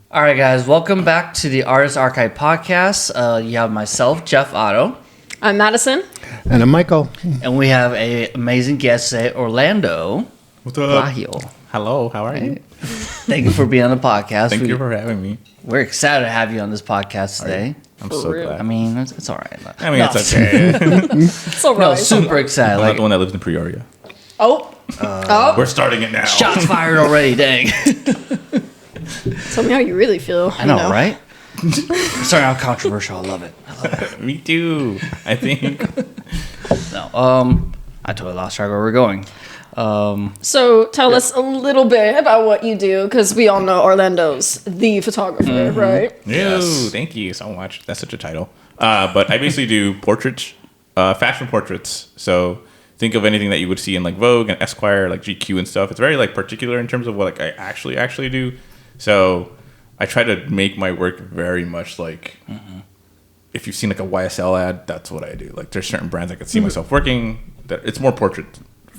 All right, guys, welcome back to the Artist Archive podcast. You have myself, Jeff Otto. I'm Madison. And I'm Michael. And we have an amazing guest today, Orlando Pelagio. Hello, how are you? Thank you for being on the podcast. Thank you for having me. We're excited to have you on this podcast today. I'm For so real. glad. I mean, it's all right. It's okay. It's all No, right. super excited. I'm not Like, the one that lives in Peoria. Oh. We're starting it now. shots fired already, dang. Tell me how you really feel. I know, right? Sorry, I'm controversial. I love it. Me too, I think. No, I totally lost track where we're going. So tell us a little bit about what you do, because we all know Orlando's the photographer, right? Yes. Thank you so much. That's such a title. But I basically do portraits, fashion portraits. So think of anything that you would see in like Vogue and Esquire, like GQ and stuff. It's very like particular in terms of what like I actually do. So I try to make my work very much like if you've seen like a YSL ad, that's what I do. Like there's certain brands I could see myself working. That it's more portrait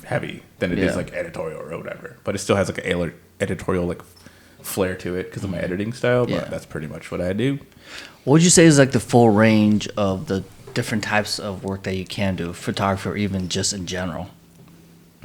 heavy than it is like editorial or whatever. But it still has like an editorial like flair to it because of my editing style. But that's pretty much what I do. What would you say is like the full range of the different types of work that you can do, photography or even just in general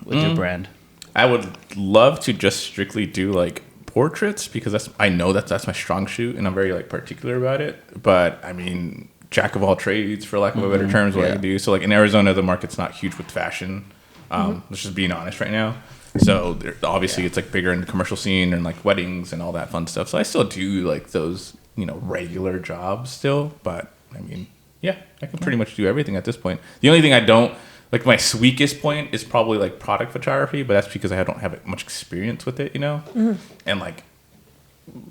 with your brand? I would love to just strictly do like portraits because I know that's my strong suit and I'm very like particular about it. But I mean, jack of all trades for lack of a better term is what I do. So like in Arizona, the market's not huge with fashion. Let's just being honest right now. So obviously it's like bigger in the commercial scene and like weddings and all that fun stuff. So I still do like those, regular jobs still. But I mean, yeah, I can pretty much do everything at this point. The only thing I don't, like my weakest point is probably like product photography, but that's because I don't have much experience with it, And like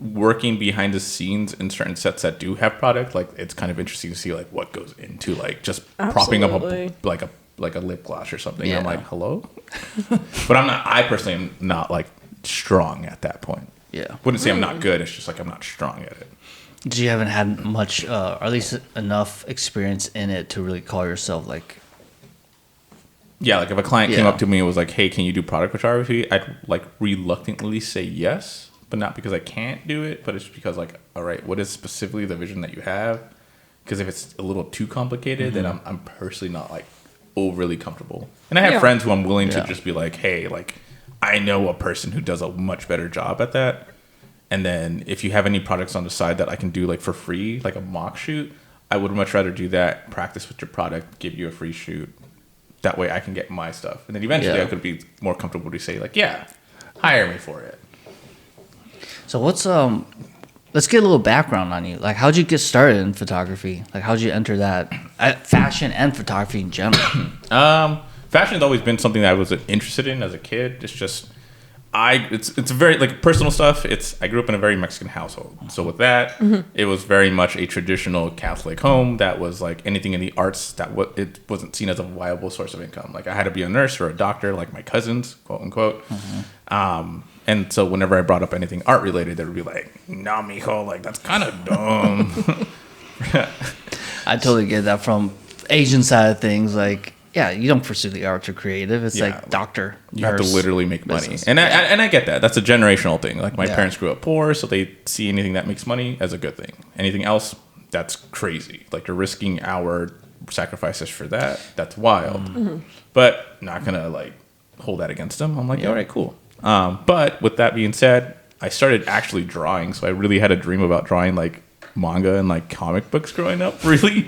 working behind the scenes in certain sets that do have product, like it's kind of interesting to see like what goes into like just propping up a lip gloss or something. Yeah. I'm like, hello? But I personally am not like strong at that point. Yeah. Wouldn't say I'm not good, it's just like I'm not strong at it. You haven't had much, or at least enough experience in it to really call yourself like... Yeah, like if a client came Yeah. up to me and was like, hey, can you do product photography? I'd like reluctantly say yes, but not because I can't do it, but it's because like, all right, what is specifically the vision that you have? Because if it's a little too complicated, then I'm personally not like overly comfortable. And I have friends who I'm willing to just be like, hey, like I know a person who does a much better job at that. And then if you have any products on the side that I can do like for free, like a mock shoot, I would much rather do that, practice with your product, give you a free shoot. That way I can get my stuff. And then eventually I could be more comfortable to say like, yeah, hire me for it. So what's, let's get a little background on you. Like, how'd you get started in photography? Like, how'd you enter that? Fashion and photography in general. Fashion has always been something that I was interested in as a kid. It's just, it's very like personal stuff. I grew up in a very Mexican household. So with that, it was very much a traditional Catholic home that was like anything in the arts that it wasn't seen as a viable source of income. Like I had to be a nurse or a doctor like my cousins, quote unquote. And so whenever I brought up anything art related, they would be like, nah, mijo, like that's kind of dumb. I totally get that from Asian side of things. Like, yeah, you don't pursue the arts or creative. It's like doctor, You have to literally make money. business. And I get that. That's a generational thing. Like my parents grew up poor, so they see anything that makes money as a good thing. Anything else, that's crazy. Like you're risking our sacrifices for that. That's wild. But not going to like hold that against them. I'm like, all right, cool. But with that being said, I started actually drawing. So I really had a dream about drawing like manga and like comic books growing up, really.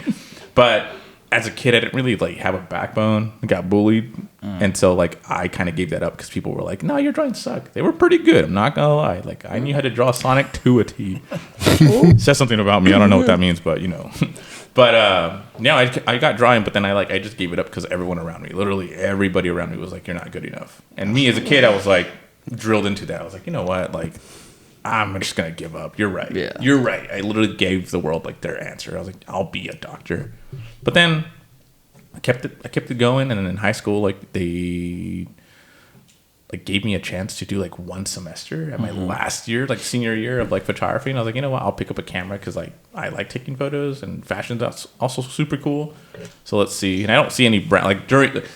But as a kid, I didn't really like have a backbone. I got bullied. And so like I kind of gave that up because people were like, no, your drawings suck. They were pretty good. I'm not going to lie. Like I knew how to draw Sonic to a T. Says something about me. I don't know what that means, but But I got drawing, but then I just gave it up because everyone around me, literally everybody around me was like, you're not good enough. And me as a kid, I was like drilled into that. I was like, you know what? Like, I'm just going to give up. You're right. Yeah. You're right. I literally gave the world like their answer. I was like, I'll be a doctor. But then I kept it going. And then in high school, like they like gave me a chance to do like one semester at my last year, like senior year of like photography. And I was like, you know what? I'll pick up a camera because like I like taking photos and fashion's also super cool. So let's see. And I don't see any brand like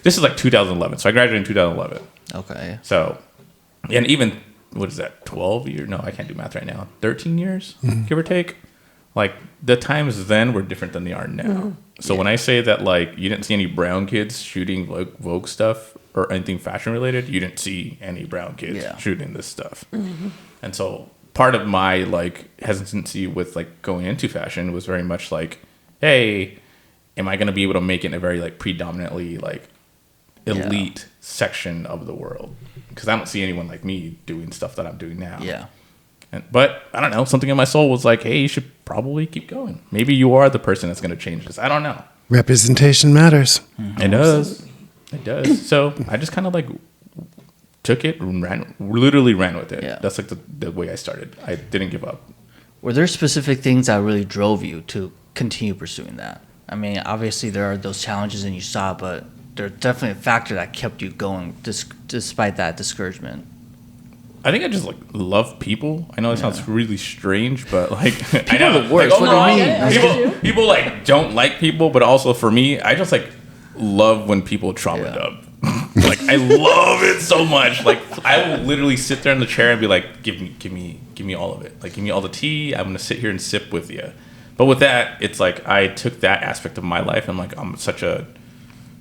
this is like 2011. So I graduated in 2011. Okay. So, and even what is that, 12 years? No, I can't do math right now. 13 years, give or take. Like, the times then were different than they are now. So when I say that, like, you didn't see any brown kids shooting Vogue stuff or anything fashion related, you didn't see any brown kids shooting this stuff. And so part of my, like, hesitancy with, like, going into fashion was very much like, hey, am I going to be able to make it in a very, like, predominantly, like, elite section of the world? Because I don't see anyone like me doing stuff that I'm doing now. Yeah. But I don't know, something in my soul was like, hey, you should probably keep going. Maybe you are the person that's going to change this. I don't know. Representation matters. It does. It does. So I just kind of like took it and literally ran with it. Yeah. That's like the way I started. I didn't give up. Were there specific things that really drove you to continue pursuing that? I mean, obviously there are those challenges and you saw, but there's definitely a factor that kept you going despite that discouragement. I think I just like love people. I know it sounds really strange, but like People I know are the worst. Like, What do you mean? People like don't like people, but also for me, I just like love when people trauma dump. Like I love it so much. Like I will literally sit there in the chair and be like, give me all of it. Like give me all the tea. I'm gonna sit here and sip with you. But with that, it's like I took that aspect of my life and like I'm such a,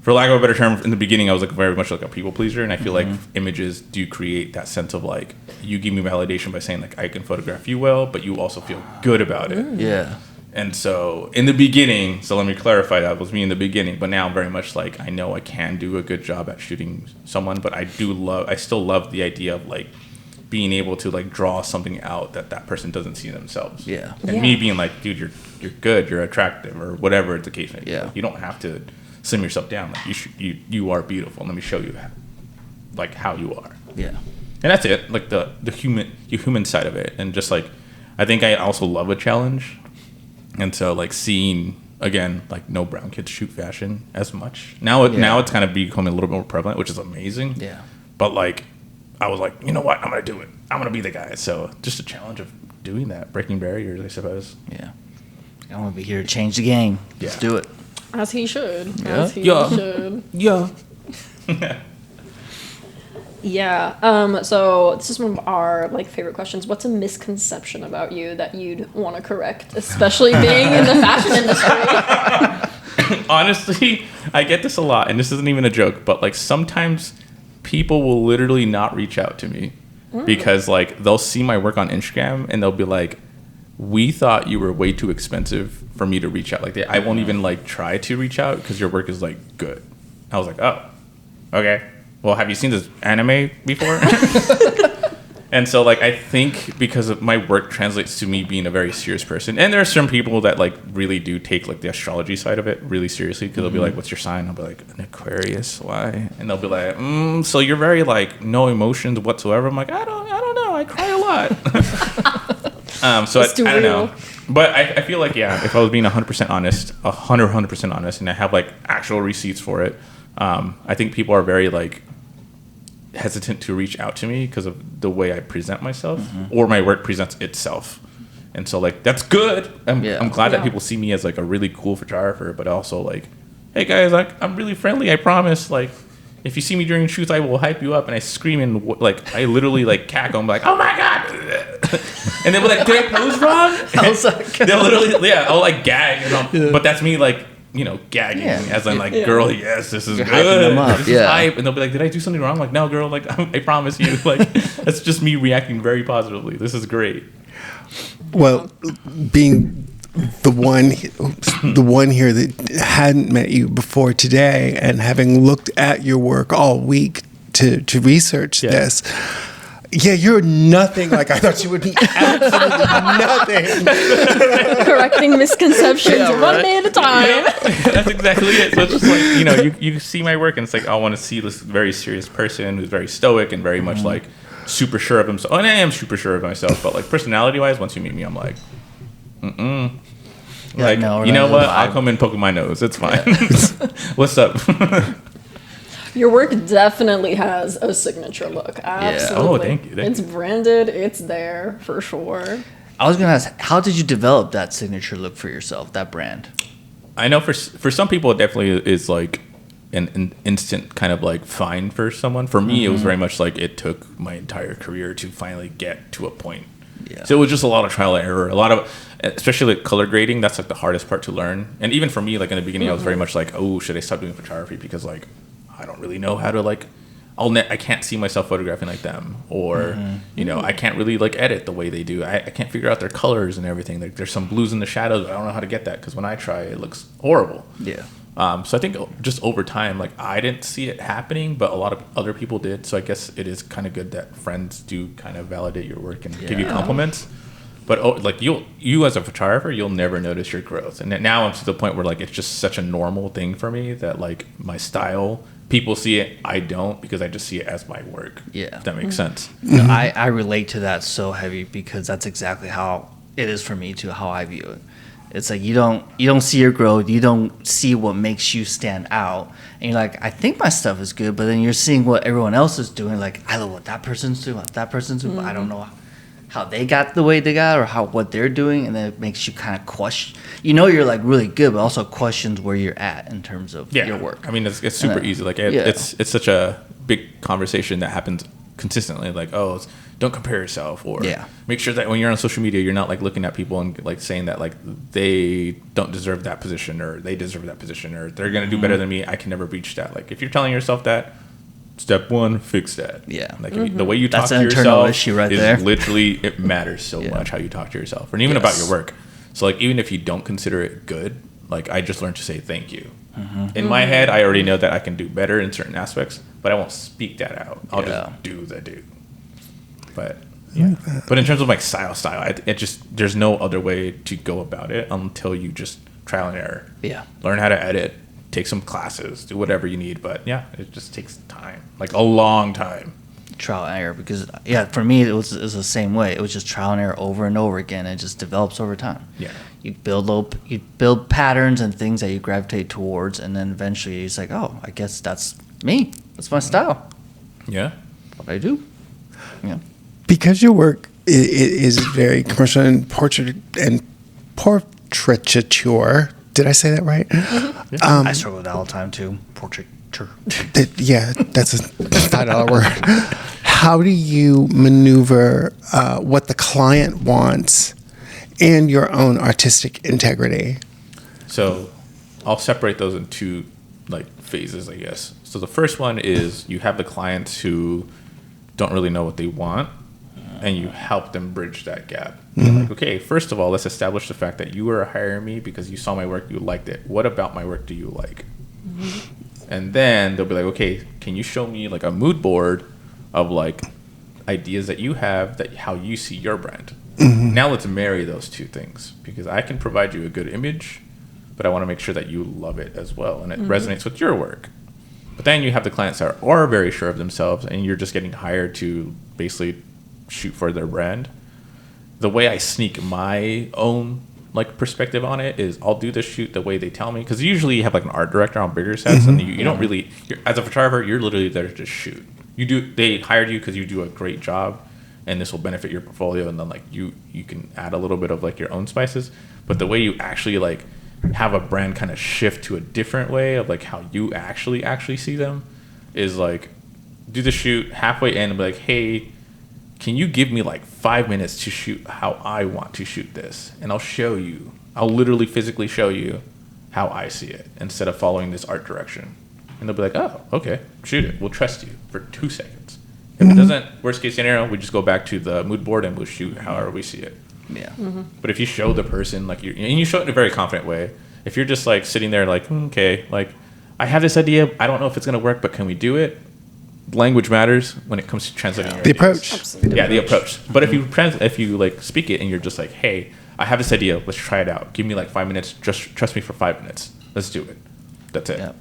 for lack of a better term, in the beginning I was like very much like a people pleaser, and I feel like images do create that sense of like you give me validation by saying like I can photograph you well, but you also feel good about it. Yeah. And so in the beginning, so let me clarify, that was me in the beginning, but now I'm very much like I know I can do a good job at shooting someone, but I still love the idea of like being able to like draw something out that person doesn't see themselves. Yeah. And me being like, dude, you're good, you're attractive, or whatever the case may be. Yeah. Like, you don't have to slim yourself down. Like you are beautiful. Let me show you like how you are. Yeah. And that's it. Like the human side of it. And just like I think I also love a challenge. And so like seeing again like no brown kids shoot fashion as much. Now it's kind of becoming a little bit more prevalent, which is amazing. Yeah. But like I was like, you know what? I'm gonna do it. I'm gonna be the guy. So just a challenge of doing that, breaking barriers, I suppose. Yeah. I want to be here to change the game. Let's Yeah. do it. As he should. Yeah. As he Yeah. should. Yeah. Yeah. So this is one of our like favorite questions. What's a misconception about you that you'd want to correct, especially being in the fashion industry? Honestly, I get this a lot, and this isn't even a joke, but like sometimes people will literally not reach out to me because like they'll see my work on Instagram and they'll be like, we thought you were way too expensive for me to reach out. Like I won't even like try to reach out because your work is like good. I was like, oh, okay. Well, have you seen this anime before? And so like I think because of my work translates to me being a very serious person, and there are some people that like really do take like the astrology side of it really seriously, because they'll be like, what's your sign? I'll be like, an Aquarius. Why? And they'll be like, so you're very like no emotions whatsoever. I'm like, I don't know, I cry a lot. So I don't know, but I feel like if I was being 100% honest, 100% honest, and I have like actual receipts for it, I think people are very like hesitant to reach out to me because of the way I present myself or my work presents itself. And so like that's good. I'm glad that people see me as like a really cool photographer, but also like, hey guys, like I'm really friendly, I promise. Like if you see me during shoots, I will hype you up, and I scream and like I literally like cackle. I'm like, oh my god, and they'll be like, did I pose wrong? They'll literally I'll like gag, but that's me like, you know, gagging as I'm like, girl, yes, this is You're good. hyping them up. This is hype. And they'll be like, did I do something wrong? I'm like, no, girl, like I promise you, like that's just me reacting very positively. This is great. Well, being the one here that hadn't met you before today, and having looked at your work all week to research this. Yeah, you're nothing like I thought you would be. Absolutely nothing. Correcting misconceptions one day at a time. That's exactly it. So it's just like, you know, you see my work and it's like, I want to see this very serious person who's very stoic and very much like super sure of himself. And I am super sure of myself, but like personality wise, once you meet me, I'm like, like, no, you know what? I'll come and poke my nose. It's fine. What's up? Your work definitely has a signature look. Absolutely. Oh, thank you. It's branded. It's there for sure. I was gonna ask, how did you develop that signature look for yourself, that brand? I know for some people it definitely is like an instant kind of like find for someone. For me, it was very much like it took my entire career to finally get to a point. Yeah. So it was just a lot of trial and error, a lot of, especially like color grading. That's like the hardest part to learn. And even for me, like in the beginning, I was very much like, oh, should I stop doing photography? Because like, I don't really know how to like, I can't see myself photographing like them, or you know, I can't really like edit the way they do. I can't figure out their colors and everything. Like there's some blues in the shadows. I don't know how to get that because when I try, it looks horrible. Yeah. So I think just over time, like I didn't see it happening, but a lot of other people did. So I guess it is kind of good that friends do kind of validate your work and give you compliments. But like you as a photographer, you'll never notice your growth. And now I'm to the point where like it's just such a normal thing for me that like my style, people see it, I don't, because I just see it as my work. Yeah. If that makes sense. No, I relate to that so heavy because that's exactly how it is for me too, how I view it. It's like you don't see your growth, you don't see what makes you stand out, and you're like, I think my stuff is good, but then you're seeing what everyone else is doing. Like I love what that person's doing, but I don't know how they got the way they got or what they're doing, and then it makes you kind of question. You know, you're like really good, but also questions where you're at in terms of your work. I mean, it's super easy. Like it's such a big conversation that happens consistently. Like, oh, don't compare yourself, or make sure that when you're on social media, you're not like looking at people and like saying that like they don't deserve that position or they deserve that position or they're gonna do better than me. I can never reach that. Like if you're telling yourself that, step one, fix that. Yeah. Like the way you talk That's to an internal yourself issue right is there. literally, it matters so much how you talk to yourself, and even about your work. So like even if you don't consider it good, like I just learned to say thank you. In my head, I already know that I can do better in certain aspects, but I won't speak that out. I'll just do the do. But but in terms of like style, it just there's no other way to go about it until you just trial and error. Yeah. Learn how to edit, take some classes, do whatever you need. But yeah, it just takes time, like a long time. Trial and error, because for me it was the same way. It was just trial and error over and over again. It just develops over time. Yeah. You build patterns and things that you gravitate towards, and then eventually it's like, oh, I guess that's me. That's my style. Yeah. What I do. Yeah. Because your work is very commercial and portraiture. Did I say that right? I struggle with that all the time too. Portraiture. Yeah, that's a $5 word. How do you maneuver what the client wants and your own artistic integrity? So I'll separate those in two like phases, I guess. So the first one is you have the clients who don't really know what they want, and you help them bridge that gap. You're like, okay, first of all, let's establish the fact that you were hiring me because you saw my work, you liked it. What about my work do you like? And then they'll be like, okay, can you show me like a mood board of like ideas that you have, that how you see your brand? Now let's marry those two things, because I can provide you a good image, but I want to make sure that you love it as well and it resonates with your work. But then you have the clients that are very sure of themselves, and you're just getting hired to basically shoot for their brand. The way I sneak my own like perspective on it is I'll do the shoot the way they tell me, because usually you have like an art director on bigger sets, and you don't really, as a photographer, you're literally there to just shoot. They hired you because you do a great job, and this will benefit your portfolio, and then like you can add a little bit of like your own spices. But the way you actually like have a brand kind of shift to a different way of like how you actually see them is like do the shoot halfway in and be like, hey, can you give me like 5 minutes to shoot how I want to shoot this? And I'll literally physically show you how I see it instead of following this art direction. And they'll be like, oh, okay, shoot it. We'll trust you for 2 seconds. If it doesn't, worst case scenario, we just go back to the mood board and we'll shoot however we see it. Yeah. But if you show the person, like and you show it in a very confident way, if you're just like sitting there like, okay, like I have this idea, I don't know if it's going to work, but can we do it? Language matters when it comes to translating your ideas. Approach. Absolutely. Yeah, the approach. But if you like speak it and you're just like, hey, I have this idea, let's try it out. Give me like 5 minutes, just trust me for 5 minutes. Let's do it. That's it. Yeah.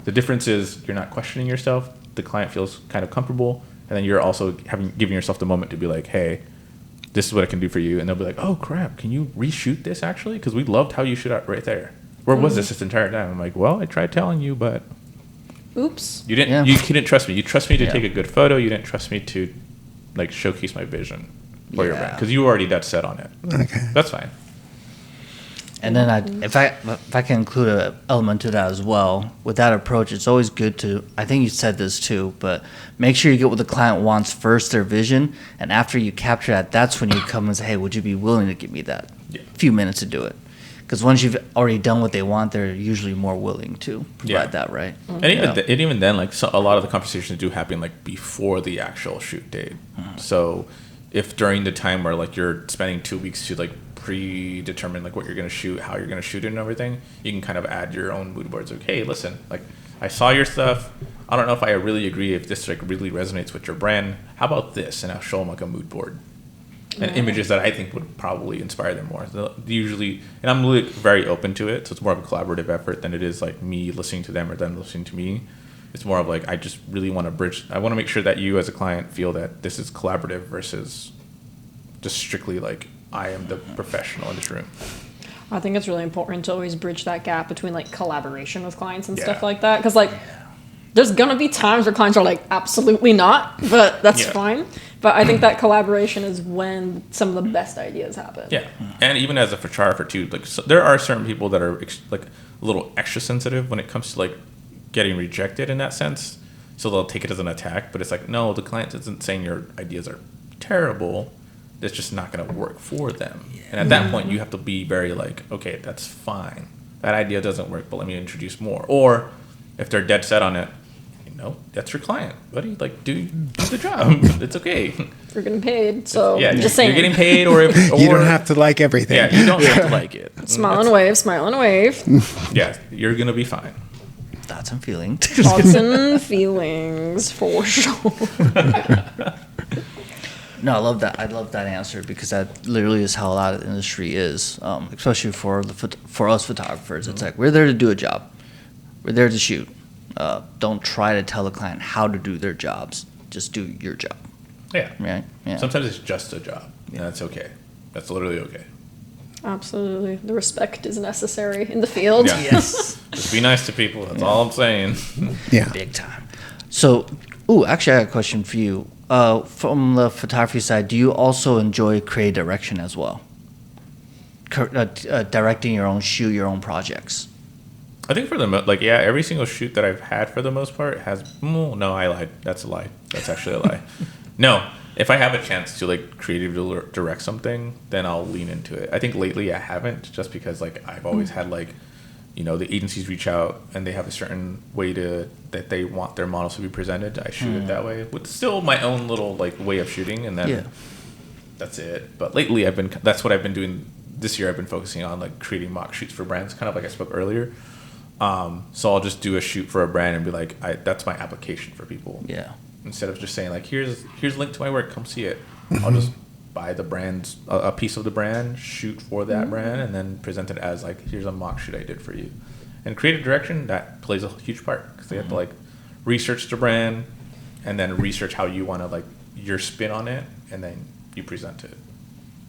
The difference is you're not questioning yourself. The client feels kind of comfortable, and then you're also giving yourself the moment to be like, hey, this is what I can do for you. And they'll be like, oh crap, can you reshoot this actually? Because we loved how you shoot out right there. Where was this entire time? I'm like, well, I tried telling you, but oops. You didn't. You couldn't trust me. You trust me to take a good photo. You didn't trust me to, like, showcase my vision for your brand, because you were already dead set on it. Okay, that's fine. And then if I can include an element to that as well, with that approach, it's always good to, I think you said this too, but make sure you get what the client wants first, their vision, and after you capture that, that's when you come and say, hey, would you be willing to give me that few minutes to do it? Because once you've already done what they want, they're usually more willing to provide that, right? And even then, like a lot of the conversations do happen like before the actual shoot date. So if during the time where like you're spending 2 weeks to like predetermine like what you're going to shoot, how you're going to shoot it and everything, you can kind of add your own mood boards. Like, hey, listen, like I saw your stuff. I don't know if I really agree if this like really resonates with your brand. How about this? And I'll show them like a mood board and images that I think would probably inspire them more. Usually, and I'm really very open to it. So it's more of a collaborative effort than it is like me listening to them or them listening to me. It's more of like, I just really want to bridge. I want to make sure that you as a client feel that this is collaborative versus just strictly like, I am the professional in this room. I think it's really important to always bridge that gap between like collaboration with clients and stuff like that. Because like, there's going to be times where clients are like, absolutely not, but that's fine. But I think that collaboration is when some of the best ideas happen. Yeah. And even as a photographer too, like there are certain people that are like a little extra sensitive when it comes to like getting rejected in that sense. So they'll take it as an attack, but it's like, no, the client isn't saying your ideas are terrible. It's just not going to work for them. And at that point, you have to be very like, okay, that's fine. That idea doesn't work, but let me introduce more. Or if they're dead set on it, that's your client, buddy. Like, do the job. It's okay. You're getting paid, so just saying. You're getting paid, or you don't have to like everything. Yeah, you don't have to like it. Smile and wave, smile and wave. Yeah, you're going to be fine. Thoughts and feelings. Thoughts and feelings, for sure. No, I love that. I love that answer because that literally is how a lot of the industry is, especially for us photographers. It's like we're there to do a job. We're there to shoot. Don't try to tell the client how to do their jobs. Just do your job. Yeah. Right? Yeah. Sometimes it's just a job. Yeah, that's okay. That's literally okay. Absolutely. The respect is necessary in the field. Yeah. Yes. Just be nice to people. That's all I'm saying. Yeah. Big time. So, actually, I got a question for you. From the photography side, do you also enjoy creative direction as well? Directing your own shoot, your own projects. I think for every single shoot that I've had for the most part has. No, I lied. That's a lie. That's actually a lie. No, if I have a chance to like creatively direct something, then I'll lean into it. I think lately I haven't, just because like I've always had like, the agencies reach out and they have a certain way that they want their models to be presented. I shoot it that way with still my own little like way of shooting, and then that's it. But lately that's what I've been doing. This year I've been focusing on like creating mock shoots for brands, kind of like I spoke earlier. So I'll just do a shoot for a brand and be like, that's my application for people. Yeah. Instead of just saying like, here's a link to my work, come see it. I'll just buy the brand's a piece of the brand, shoot for that brand, and then present it as like, here's a mock shoot I did for you. And creative direction, that plays a huge part because they have to like research the brand and then research how you want to like your spin on it, and then you present it.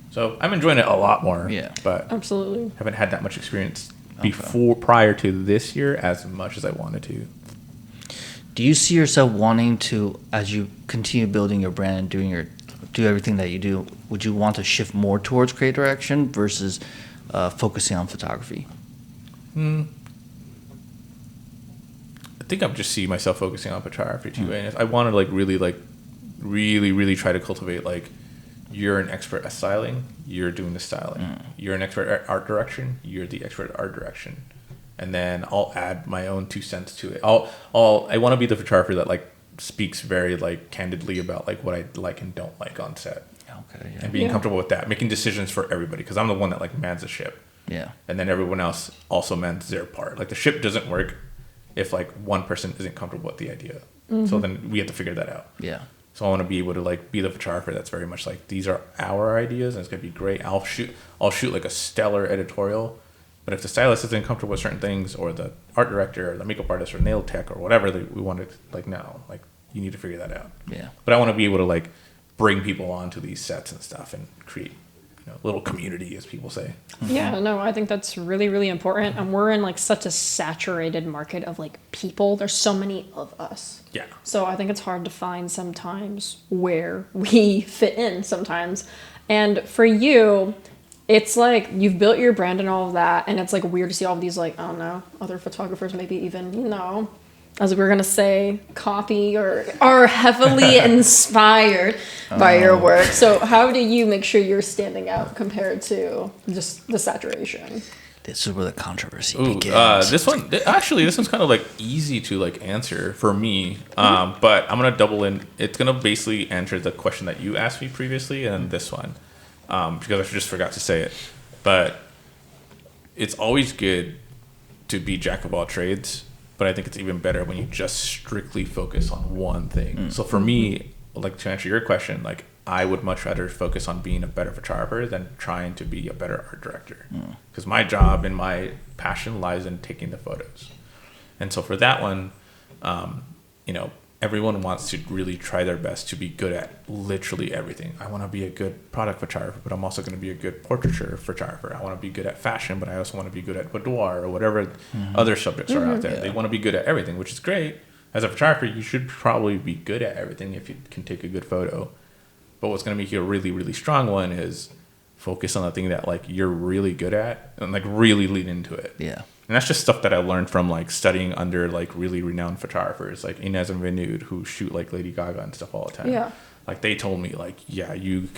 So I'm enjoying it a lot more. Yeah. But Absolutely. haven't had that much experience prior to this year as much as I wanted to. Do you see yourself wanting to, as you continue building your brand and do everything that you do, would you want to shift more towards creative direction versus focusing on photography? I think I'm just seeing myself focusing on photography too, and if I want to like really try to cultivate like, you're an expert at styling, you're doing the styling. You're an expert at art direction, you're the expert at art direction. And then I'll add my own 2 cents to it. I want to be the photographer that like speaks very like candidly about like what I like and don't like on set. Okay. Yeah. And being comfortable with that, making decisions for everybody, because I'm the one that like mans the ship. Yeah. And then everyone else also mans their part. Like the ship doesn't work if like one person isn't comfortable with the idea. So then we have to figure that out. Yeah. So I want to be able to like be the photographer that's very much like, these are our ideas and it's gonna be great. I'll shoot like a stellar editorial, but if the stylist isn't comfortable with certain things, or the art director or the makeup artist or nail tech or whatever, we want to like, no, like you need to figure that out. Yeah. But I want to be able to like bring people onto these sets and stuff and create a little community, as people say. Yeah, no, I think that's really, really important. And we're in like such a saturated market of like people. There's so many of us. Yeah. So I think it's hard to find sometimes where we fit in sometimes. And for you, it's like you've built your brand and all of that, and it's like weird to see all of these like, I don't know, other photographers maybe even, you know, as we were gonna say, copy or are heavily inspired by your work. So how do you make sure you're standing out compared to just the saturation? This is where the controversy Ooh, begins. this one's kind of like easy to like answer for me. But I'm gonna double in. It's gonna basically answer the question that you asked me previously and this one, because I just forgot to say it. But it's always good to be jack of all trades. But I think it's even better when you just strictly focus on one thing. So for me, like to answer your question, like I would much rather focus on being a better photographer than trying to be a better art director. Because my job and my passion lies in taking the photos. And so for that one, you know, everyone wants to really try their best to be good at literally everything. I want to be a good product photographer, but I'm also going to be a good portraiture photographer. I want to be good at fashion, but I also want to be good at boudoir or whatever other subjects are out there. Yeah. They want to be good at everything, which is great. As a photographer, you should probably be good at everything if you can take a good photo. But what's going to make you a really, really strong one is focus on the thing that like you're really good at and like really lean into it. Yeah. And that's just stuff that I learned from like studying under like really renowned photographers like Inez and Vinud, who shoot like Lady Gaga and stuff all the time. Yeah. Like they told me like, yeah, you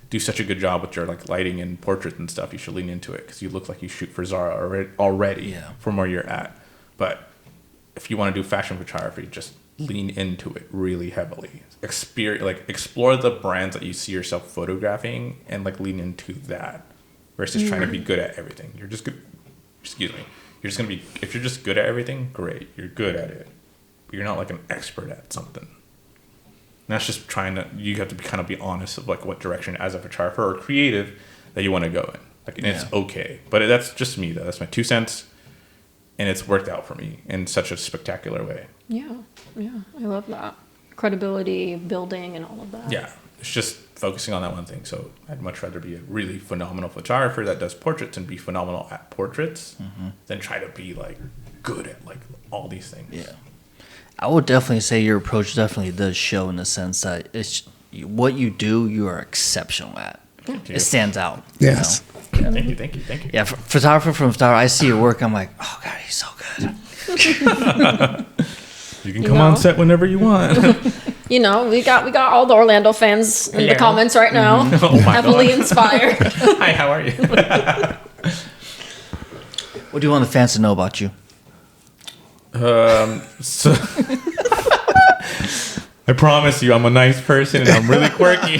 do such a good job with your like lighting and portraits and stuff. You should lean into it because you look like you shoot for Zara already from where you're at. But if you want to do fashion photography, just lean into it really heavily. Explore the brands that you see yourself photographing and like lean into that versus trying to be good at everything. You're just good. Excuse me. You're just gonna be. If you're just good at everything, great. You're good at it, but you're not like an expert at something. And that's just trying to. You have to kind of be honest of like what direction as a photographer or creative that you want to go in. Like, and it's okay. But that's just me though. That's my 2 cents, and it's worked out for me in such a spectacular way. Yeah, I love that. Credibility building and all of that. Yeah, it's just focusing on that one thing. So I'd much rather be a really phenomenal photographer that does portraits and be phenomenal at portraits than try to be like good at like all these things. Yeah. I would definitely say your approach definitely does show in the sense that it's what you do, you are exceptional at. It stands out. Yes. You know? Yeah, thank you. Yeah, photographer from photographer, I see your work, I'm like, oh God, he's so good. You can come on set whenever you want. You know, we got all the Orlando fans in the comments right now, Oh my heavily God. Inspired. Hi, how are you? What do you want the fans to know about you? So I promise you, I'm a nice person and I'm really quirky.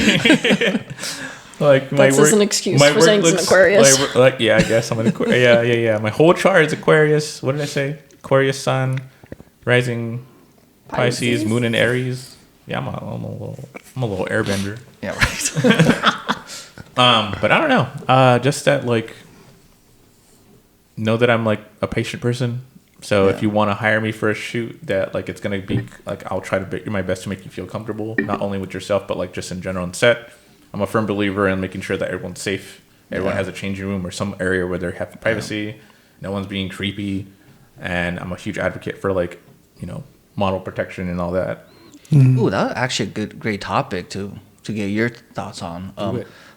Like my That's work, just an excuse my for work saying it's an looks Aquarius. like yeah, I guess I'm an Aquarius. Yeah. My whole chart is Aquarius. What did I say? Aquarius Sun, rising Pisces, Moon in Aries. Yeah, I'm a little airbender. Yeah, right. But I don't know. Just that like know that I'm like a patient person. So if you want to hire me for a shoot, that like it's gonna be like I'll try to do my best to make you feel comfortable, not only with yourself but like just in general on set. I'm a firm believer in making sure that everyone's safe. Everyone has a changing room or some area where they have privacy. No one's being creepy, and I'm a huge advocate for like model protection and all that. Ooh, that's actually a great topic to get your thoughts on.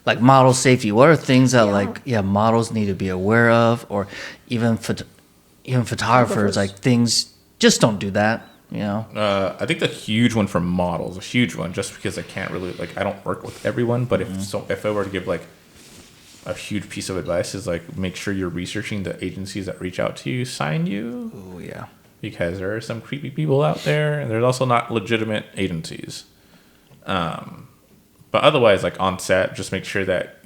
Like model safety. What are things that models need to be aware of, or even photographers, like things just don't do that. I think the huge one for models, a huge one, just because I can't really I don't work with everyone, but if I were to give like a huge piece of advice is like make sure you're researching the agencies that reach out to you, sign you. Oh yeah. Because there are some creepy people out there, and there's also not legitimate agencies. But otherwise, like on set, just make sure that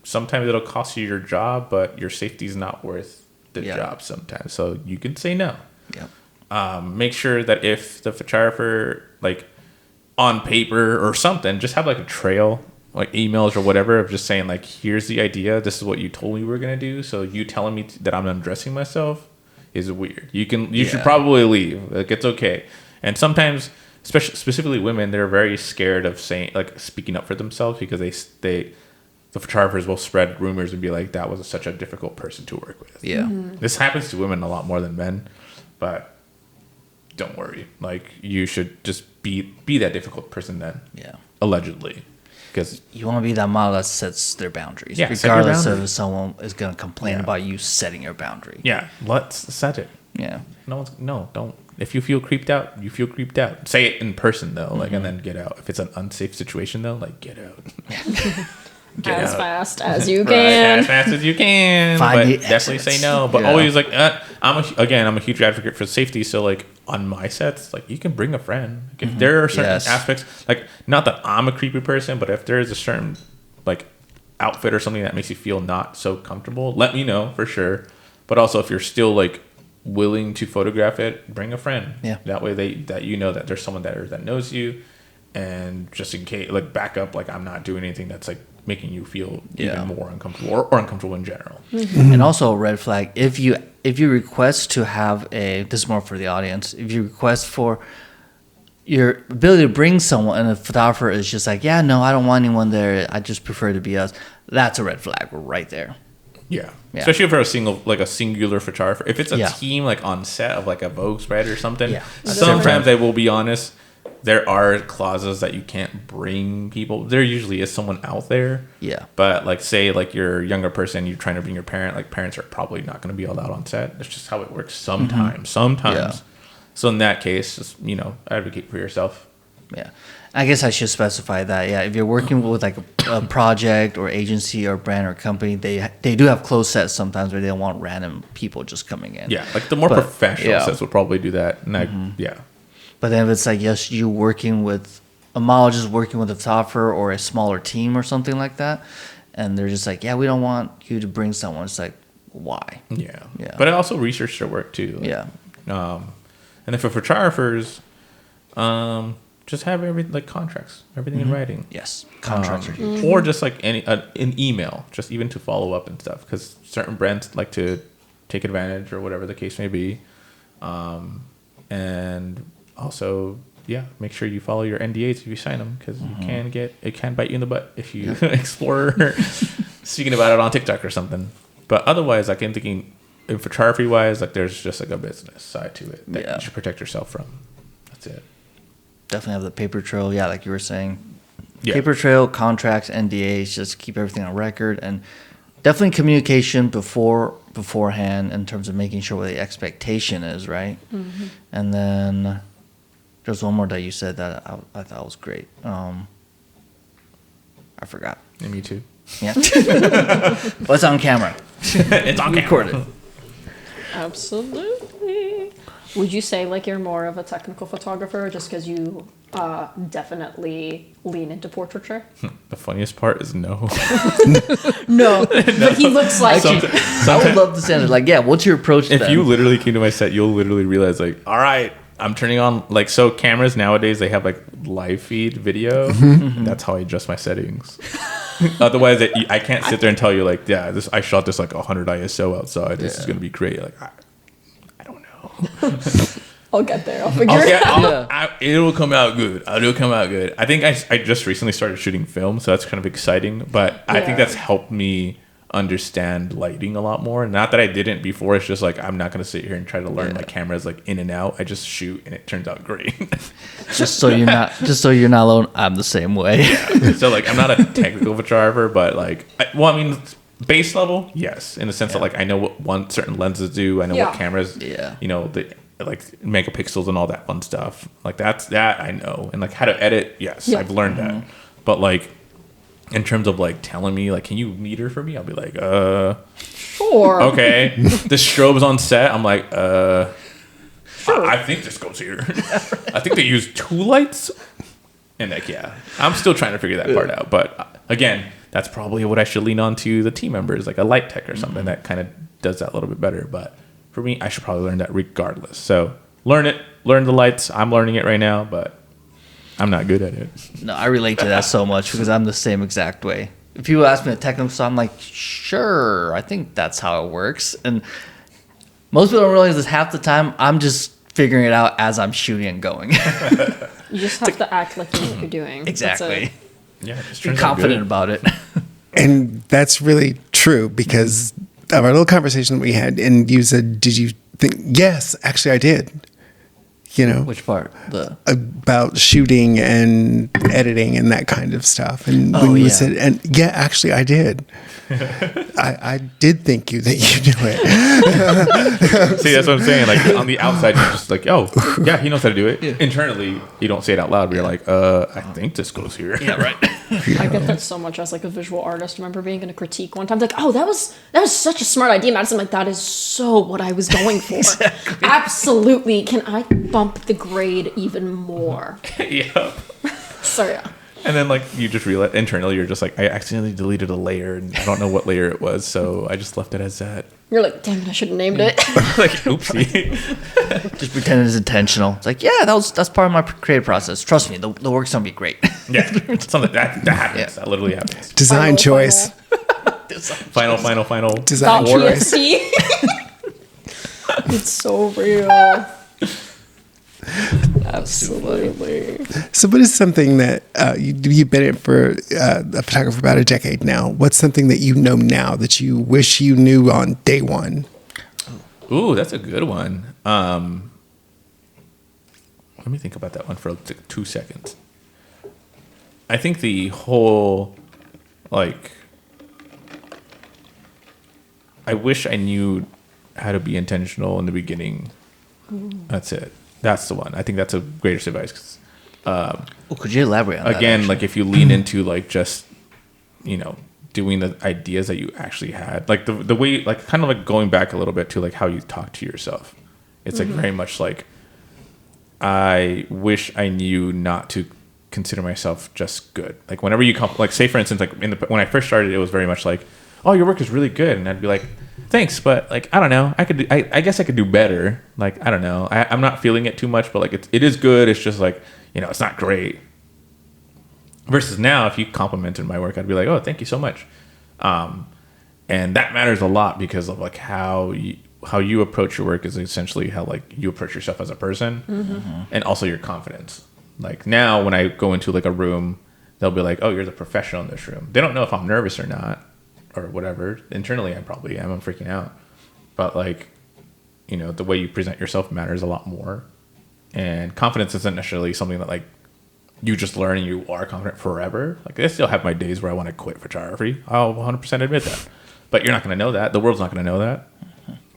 sometimes it'll cost you your job, but your safety is not worth the job sometimes. So you can say no. Yeah. Make sure that if the photographer like on paper or something, just have like a trail, like emails or whatever, of just saying like, here's the idea. This is what you told me we were gonna do. So you telling me that I'm undressing myself is weird. You should probably leave. Like it's okay. And sometimes, specifically women, they're very scared of saying speaking up for themselves because the photographers will spread rumors and be like, that was such a difficult person to work with. Yeah. This happens to women a lot more than men, but don't worry. Like you should just be that difficult person then. Yeah. Allegedly. because You want to be that model that sets their boundaries, Yeah, set your regardless of boundary. if someone is going to complain Yeah. about you setting your boundary. yeah, let's set it. Yeah. Don't. If you feel creeped out, you feel creeped out. Say it in person though, like, and then get out. If it's an unsafe situation though, like, get out. Get as out. fast as you Right, can. as fast as you can. Find But the definitely exits. say no. But Yeah. always like, I'm a huge advocate for safety. So like on my sets, like you can bring a friend. Like, if there are certain Yes. aspects, like not that I'm a creepy person, but if there is a certain like outfit or something that makes you feel not so comfortable, let me know for sure. But also if you're still like willing to photograph it, bring a friend. Yeah. That way that you know that there's someone there that knows you, and just in case, like back up, like I'm not doing anything that's like making you feel Yeah. even more uncomfortable or uncomfortable in general. And also a red flag, if you request to have this is more for the audience, if you request for your ability to bring someone and the photographer is just like, yeah, no, I don't want anyone there, I just prefer to be us, that's a red flag right there. Yeah. Yeah. Especially for a singular photographer. If it's a Yeah. team like on set of like a Vogue spread or something, Yeah. sometimes I will be honest, there are clauses that you can't bring people. There usually is someone out there. Yeah. But like say like you're a younger person, you're trying to bring your parent, like parents are probably not going to be allowed on set. That's just how it works sometimes. Yeah. So in that case, just, advocate for yourself. Yeah. I guess I should specify that. Yeah, if you're working with like a project or agency or brand or company, they do have closed sets sometimes where they don't want random people just coming in. Yeah, like the more But, professional yeah. sets would probably do that. And yeah. But then if it's like, yes, you working with a model, just working with a photographer or a smaller team or something like that, and they're just like, yeah, we don't want you to bring someone. It's like, why? Yeah. Yeah. But I also researched their work too. Like, Yeah. And then for photographers, just have contracts, everything in writing. Yes. Contracts are huge. Or just like an email, just even to follow up and stuff, because certain brands like to take advantage or whatever the case may be. And also, make sure you follow your NDAs if you sign them, because it can bite you in the butt if you explore speaking about it on TikTok or something. But otherwise, like I'm thinking, in photography wise, like there's just like a business side to it that you should protect yourself from. That's it. Definitely have the paper trail. Yeah, like you were saying. Yeah. Paper trail, contracts, NDAs, just keep everything on record, and definitely communication beforehand in terms of making sure what the expectation is, right? Mm-hmm. And then there's one more that you said that I thought was great. I forgot. And me too. Yeah. But it's on camera. It's on Recorded. Absolutely. Would you say like you're more of a technical photographer just because you definitely lean into portraiture? The funniest part is no. No, but he looks like I would love to say it. Like, yeah, what's your approach If then? you literally came to my set, you'll literally realize, like, all right, I'm turning on, like, so cameras nowadays, they have, like, live feed video. That's how I adjust my settings. Otherwise, I can't sit there and tell you, like, yeah, I shot this, like, 100 ISO outside. This is going to be great. Like, I don't know. I'll get there. I'll figure it out. It'll come out good. It'll come out good. I think I just recently started shooting film, so that's kind of exciting. But I think that's helped me understand lighting a lot more. Not that I didn't before. It's just like I'm not going to sit here and try to learn my cameras like in and out. I just shoot and it turns out great. just so you're not alone. I'm the same way. So like I'm not a technical photographer, but like base level, yes, in the sense that like I know what certain lenses do. I know what cameras, the like megapixels and all that fun stuff. Like that I know, and like how to edit. Yes, I've learned that. But like in terms of like telling me like, can you meter for me? I'll be like, sure. Okay. The strobe's on set. I'm like, sure. I think this goes here. I think they use 2 lights. And like, I'm still trying to figure that part out. But again, that's probably what I should lean on to the team members, like a light tech or something that kind of does that a little bit better. But for me, I should probably learn that regardless. So learn the lights. I'm learning it right now, but I'm not good at it. No, I relate to that so much because I'm the same exact way. If people ask me the technical stuff, I'm like, sure, I think that's how it works. And most people don't realize this half the time. I'm just figuring it out as I'm shooting and going. You just have to act like you know what you're doing. Exactly. Yeah, just Be confident about it. And that's really true because of our little conversation we had, and you said, did you think, yes, actually I did. You know, Which part? The about shooting and editing and that kind of stuff. And Oh, when you yeah. said, and yeah, actually, I did. I did thank you that you knew it. See, that's what I'm saying. Like on the outside, you're just like, oh, yeah, he knows how to do it. Internally, you don't say it out loud. But you're like, I think this goes here. yeah, right. I get that so much as like a visual artist. I remember being in a critique one time, like, oh, that was such a smart idea, Madison. I'm like, that is so what I was going for. Absolutely. Can I bump the grade even more? Yeah. So yeah. And then like you just realize internally, you're just like, I accidentally deleted a layer, and I don't know what layer it was, so I just left it as that. You're like, damn it, I should have named it. Like, oopsie. Just pretend it's intentional. It's like, yeah, that's part of my creative process. Trust me, the work's gonna be great. Yeah, something that happens. Yeah. That literally happens. Design choice. Final. Design Dot choice. .txt. It's so real. Absolutely. So, what is something that you've been in for a photographer for about a decade now? What's something that you know now that you wish you knew on day one? Ooh, that's a good one. Let me think about that one for like 2 seconds. I think the whole, like, I wish I knew how to be intentional in the beginning. That's it. That's the one. I think that's a greatest advice. 'Cause, Could you elaborate on that? again, actually? like if you lean into like just, doing the ideas that you actually had, like the way, like kind of like going back a little bit to like how you talk to yourself. It's like very much like, I wish I knew not to consider myself just good. Like whenever you like say for instance, like when I first started, it was very much like, oh, your work is really good, and I'd be like, thanks, but like I don't know, I guess I could do better. Like I don't know, I'm not feeling it too much, but like it is good. It's just like it's not great. Versus now, if you complimented my work, I'd be like, oh, thank you so much, and that matters a lot because of like how you approach your work is essentially how like you approach yourself as a person, and also your confidence. Like now, when I go into like a room, they'll be like, oh, you're the professional in this room. They don't know if I'm nervous or not. Or whatever. Internally, I probably am. I'm freaking out. But like, the way you present yourself matters a lot more. And confidence isn't necessarily something that like you just learn and you are confident forever. Like I still have my days where I want to quit photography. I'll 100% admit that. But you're not going to know that. The world's not going to know that.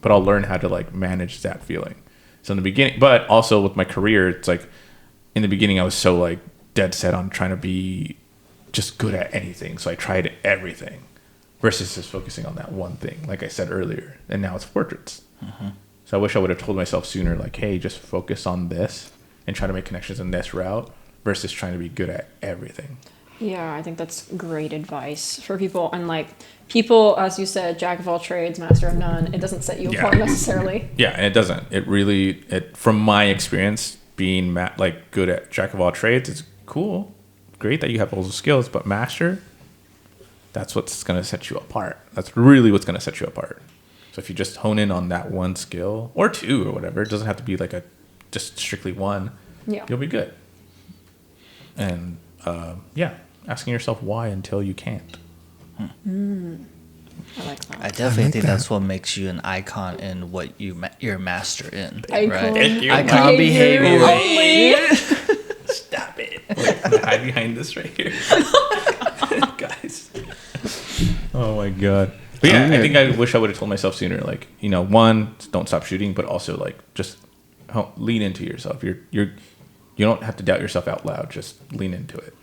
But I'll learn how to like manage that feeling. So in the beginning, but also with my career, it's like in the beginning I was so like dead set on trying to be just good at anything. So I tried everything. Versus just focusing on that one thing, like I said earlier. And now it's portraits. So I wish I would have told myself sooner, like, hey, just focus on this and try to make connections in this route versus trying to be good at everything. Yeah, I think that's great advice for people. And like people, as you said, jack of all trades, master of none. It doesn't set you apart necessarily. Yeah, and it doesn't. It really, from my experience, being like good at jack of all trades is cool. Great that you have all those skills, but master, that's what's going to set you apart. That's really what's going to set you apart. So if you just hone in on that one skill or two or whatever, it doesn't have to be like just strictly one. Yeah. You'll be good. And asking yourself why until you can't. I like that. I definitely think that's what makes you an icon in what you're a master in. Icon, right? Icon behavior. only. Stop it. Like, hide behind this right here. Guys. Oh my God. But yeah, I think I wish I would have told myself sooner, like, one, don't stop shooting, but also like just lean into yourself. You don't have to doubt yourself out loud. Just lean into it.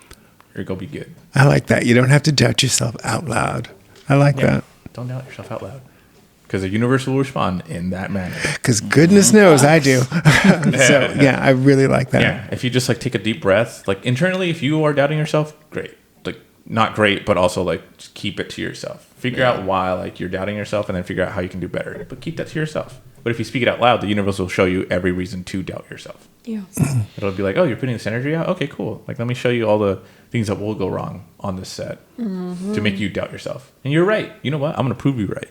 Or go be good. I like that. You don't have to doubt yourself out loud. I like that. Don't doubt yourself out loud. Because the universe will respond in that manner. Because goodness knows I do. So, yeah, I really like that. Yeah, if you just like take a deep breath, like internally, if you are doubting yourself, great. Like not great, but also like just keep it to yourself. Figure out why like you're doubting yourself, and then figure out how you can do better. But keep that to yourself. But if you speak it out loud, the universe will show you every reason to doubt yourself. Yeah. It'll be like, oh, you're putting this energy out? Okay, cool. Like, let me show you all the things that will go wrong on this set to make you doubt yourself. And you're right. You know what? I'm going to prove you right.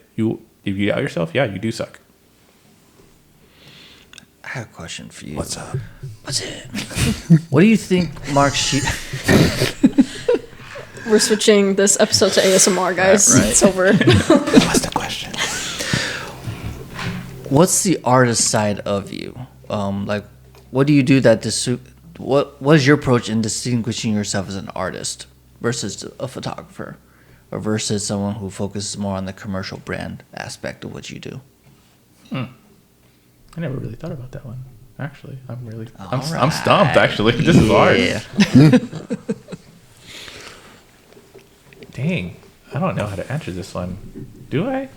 If you doubt yourself, yeah, you do suck. I have a question for you. What's up? What's it? What do you think Mark We're switching this episode to ASMR, guys. Right. It's over. What's the question? What's the artist side of you? Like, what do you do that what is your approach in distinguishing yourself as an artist versus a photographer, or versus someone who focuses more on the commercial brand aspect of what you do? I never really thought about that one. Actually, I'm All stumped. right. Actually, this is hard. Yeah. Dang, I don't know how to answer this one. Do I?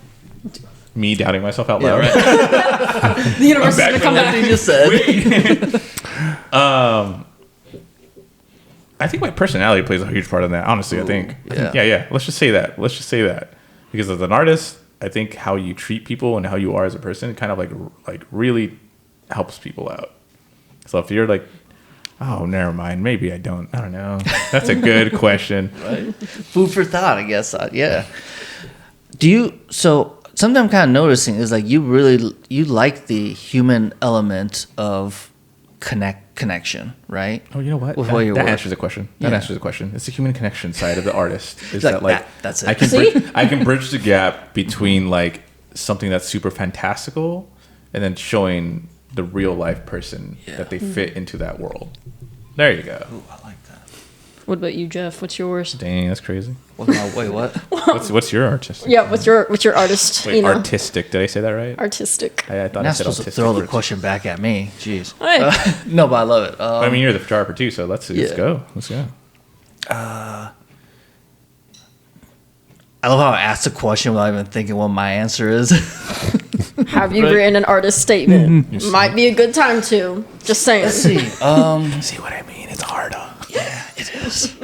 Me doubting myself out Yeah, loud. right. The universe is gonna come back. You just said. I think my personality plays a huge part in that. Honestly, I think. Yeah. Let's just say that. Because as an artist, I think how you treat people and how you are as a person kind of like really helps people out. So if you're like, oh, never mind, maybe I don't know. That's a good question. Right. Food for thought, I guess. Yeah. So something I'm kind of noticing is like you like the human element of connection, right? Oh, you know what? With what you that work. answers the question. It's the human connection side of the artist. Is Like that like that's it. I can bridge the gap between like something that's super fantastical and then showing the real life person that they fit into that world. There you go. Ooh, I like that. What about you, Jeff? What's yours? Dang, that's crazy. Wait, what? What's your artistic? Yeah, what's your artist? Wait, artistic. Did I say that right? Artistic. I thought You're I not said supposed to autistic. throw the first. question back at me. Jeez. Hey. No, but I love it. I mean, you're the photographer too, so let's Yeah. go. Let's go. I love how I asked a question without even thinking what my answer is. Have you written an artist statement? Might be a good time to. Just saying. Let's see. See what I mean? It's hard. Yeah, it is.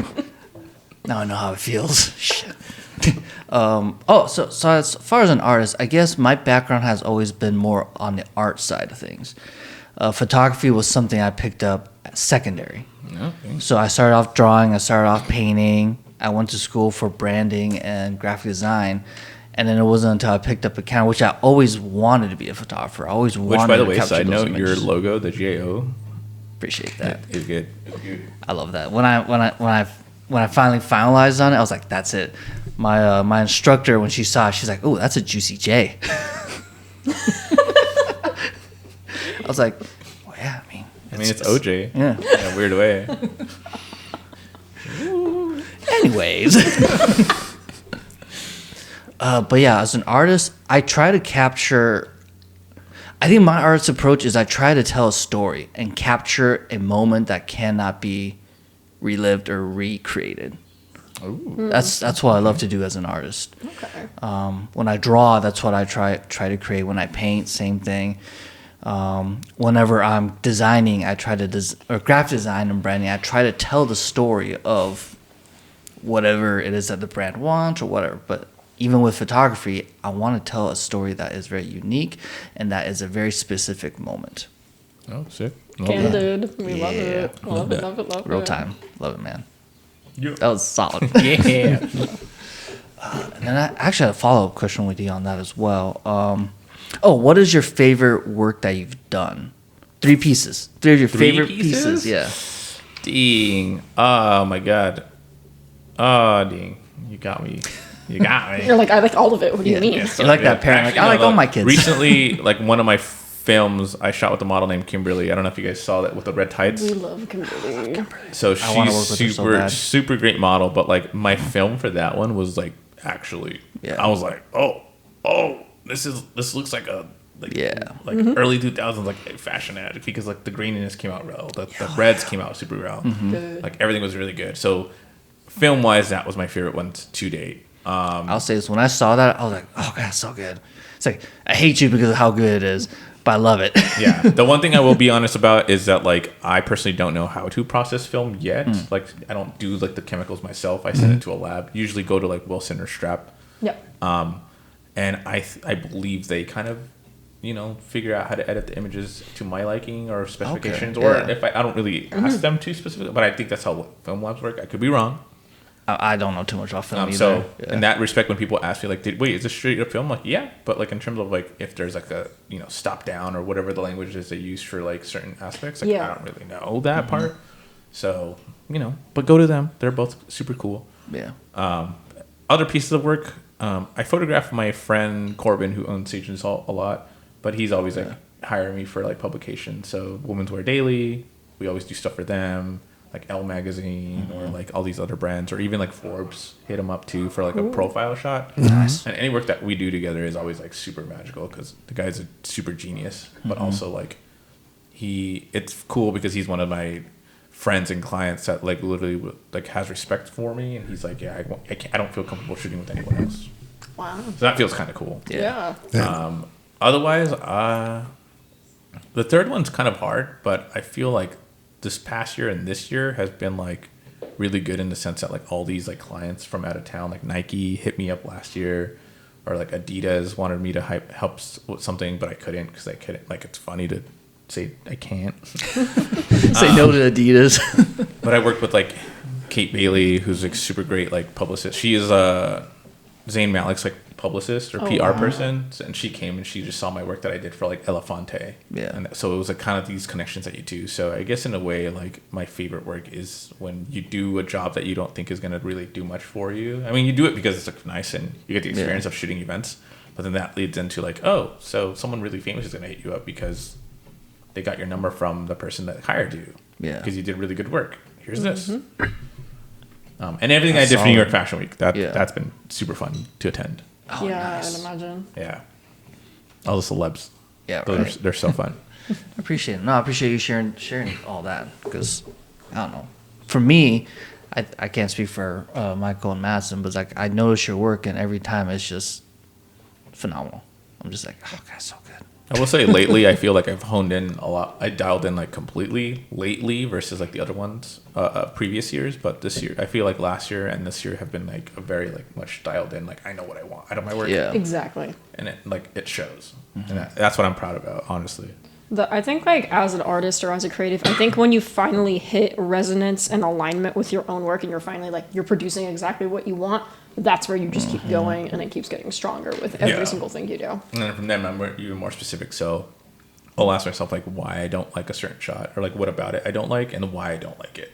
Now I know how it feels. Shit. So as far as an artist, I guess my background has always been more on the art side of things. Photography was something I picked up at secondary. Okay. So I started off drawing, I started off painting. I went to school for branding and graphic design. And then it wasn't until I picked up a camera, which I always wanted to be a photographer. I always wanted Which, by the to way, capture side those note, your images. logo, the GAO, Appreciate that. is good. I love that. When I finally finalized on it, I was like, "That's it." My instructor, when she saw it, she's like, "Oh, that's a juicy J." I was like, "Well, yeah, I mean, It's OJ. yeah." In a weird way. Anyways, but yeah, as an artist, I try to capture. I think my artist approach is I try to tell a story and capture a moment that cannot be relived or recreated. Ooh. That's what I love to do as an artist. Okay. When I draw, that's what I try to create. When I paint, same thing. Whenever I'm designing, I try to or graphic design and branding. I try to tell the story of whatever it is that the brand wants or whatever. But even with photography, I want to tell a story that is very unique and that is a very specific moment. Oh, sick. Love that. Candid. We love Yeah. it. Love it. Love it. Love it. Real time, love it, man. Yeah. That was solid. Yeah. And then I actually had a follow-up question with you on that as well. What is your favorite work that you've done? 3 pieces. 3 of your favorite pieces? Yeah. Dang. Oh, my God. Oh, dang. You got me. You're like, I like all of it. What do you mean? Yeah, You like that parent? Actually, I like no, all my kids. Recently, like one of my films I shot with a model named Kimberly. I don't know if you guys saw that with the red tights. We love Kimberly. So I wanna she's work with her so super, bad. super great model. But like my film for that one was like actually, Yeah. I was like, oh, this looks like a early 2000s like a fashion ad because like the graininess came out well, the reds came out super well, Good. like everything was really good. So film wise, that was my favorite one to date. I'll say this. When I saw that, I was like, oh, God, it's so good. It's like, I hate you because of how good it is, but I love it. Yeah. The one thing I will be honest about is that like I personally don't know how to process film yet. Like I don't do like the chemicals myself. I send it to a lab. Usually go to like Wilson or Strap. Yep. And I believe they kind of, figure out how to edit the images to my liking or specifications. Okay, Or yeah. if I don't really ask them to specifically, but I think that's how film labs work. I could be wrong. I don't know too much about film either. So Yeah. in that respect, when people ask me like, wait, is this straight up film? Like, yeah, but like in terms of like if there's like a stop down or whatever the language is they use for like certain aspects, like Yeah. I don't really know that part. So but go to them. They're both super cool. Yeah. Other pieces of work, I photographed my friend Corbin who owns Sage and Salt a lot, but he's always like hire me for like publications. So Women's Wear Daily, we always do stuff for them. Like Elle magazine or like all these other brands, or even like Forbes hit them up too for like a profile shot. Nice. And any work that we do together is always like super magical because the guy's a super genius, but also like it's cool because he's one of my friends and clients that like literally like has respect for me, and he's like, yeah, I don't feel comfortable shooting with anyone else. Wow. So that feels kind of cool. Yeah. Otherwise, the third one's kind of hard, but I feel like this past year and this year has been like really good in the sense that like all these like clients from out of town, like Nike hit me up last year, or like Adidas wanted me to help with something, but I couldn't because I couldn't. Like, it's funny to say I can't. Say no to Adidas. But I worked with like Kate Bailey, who's like super great like publicist. She is Zayn Malik's like publicist or PR person, and she came and she just saw my work that I did for like Elefante. Yeah. And so it was like kind of these connections that you do. So I guess in a way, like my favorite work is when you do a job that you don't think is going to really do much for you. I mean, you do it because it's like nice and you get the experience of shooting events, but then that leads into like, oh, so someone really famous is going to hit you up because they got your number from the person that hired you. Yeah. Because you did really good work. Here's this. And everything I did for New York Fashion Week, that's been super fun to attend. Oh, yeah, nice. I'd imagine. Yeah. All the celebs. Yeah, They're so fun. I appreciate it. No, I appreciate you sharing all that because I don't know. For me, I can't speak for Michael and Madison, but like I notice your work, and every time it's just phenomenal. I'm just like, oh, God, so good. I will say lately, I feel like I've honed in a lot. I dialed in like completely lately versus like the other ones previous years. But this year, I feel like last year and this year have been like a very like much dialed in. Like I know what I want out of my work. Yeah. Exactly. And it shows. And that's what I'm proud about, honestly. I think like as an artist or as a creative, I think when you finally hit resonance and alignment with your own work and you're finally like you're producing exactly what you want, that's where you just keep going and it keeps getting stronger with every single thing you do. And then from then I'm even more specific. So I'll ask myself like why I don't like a certain shot, or like what about it I don't like and why I don't like it.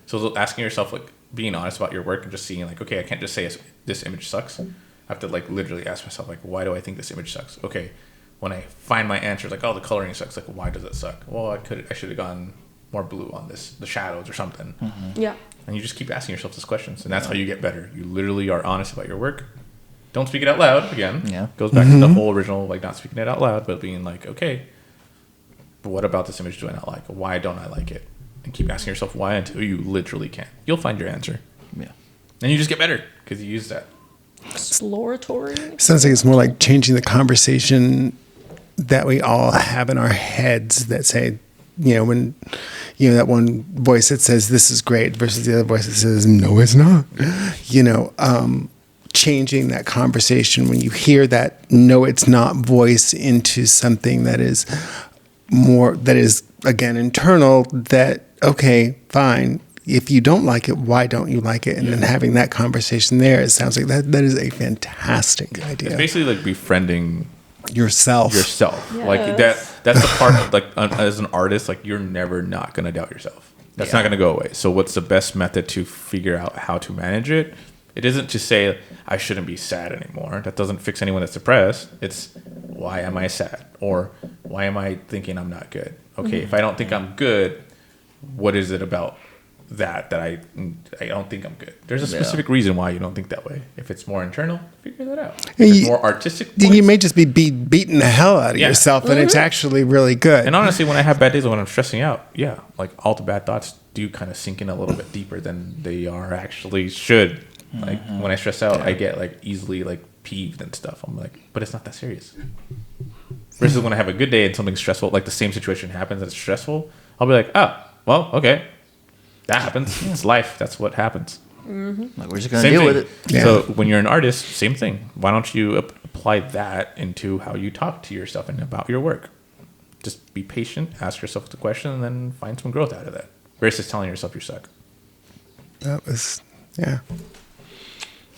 So asking yourself, like being honest about your work and just seeing like, okay, I can't just say this image sucks. I have to like literally ask myself like, why do I think this image sucks? Okay. When I find my answers, like, oh, the coloring sucks. Like, why does it suck? Well, I should have gone more blue on the shadows or something. Yeah. And you just keep asking yourself these questions, and that's how you get better. You literally are honest about your work. Don't speak it out loud. Again, goes back to the whole original, like not speaking it out loud, but being like, okay, but what about this image do I not like? Why don't I like it? And keep asking yourself why until you literally can. You'll find your answer. Yeah. And you just get better because you use that. Exploratory. Sounds like it's more like changing the conversation that we all have in our heads that say, when, that one voice that says this is great versus the other voice that says, no, it's not, changing that conversation when you hear that, no, it's not voice into something that is again, internal, that, okay, fine. If you don't like it, why don't you like it? And then having that conversation there, it sounds like that is a fantastic idea. It's basically like befriending yourself. Yes. Like that's the part of, like as an artist, like you're never not going to doubt yourself. That's not going to go away. So what's the best method to figure out how to manage it? It isn't to say I shouldn't be sad anymore. That doesn't fix anyone that's depressed. It's why am I sad? Or why am I thinking I'm not good? Okay, if I don't think I'm good, what is it about that I don't think I'm good? There's a specific reason why you don't think that way. If it's more internal, figure that out. If it's more artistic, you may just be beating the hell out of yourself, and it's actually really good. And honestly, when I have bad days or when I'm stressing out, like all the bad thoughts do kind of sink in a little bit deeper than they are actually should. Like when I stress out, I get like easily like peeved and stuff. I'm like, but it's not that serious. Versus when I have a good day and something stressful, like the same situation happens that's stressful, I'll be like, oh, well, okay. That happens. It's life. That's what happens. Like we're just gonna deal with it. Yeah. So when you're an artist, same thing. Why don't you apply that into how you talk to yourself and about your work? Just be patient, ask yourself the question, and then find some growth out of that. Versus telling yourself you suck. That was,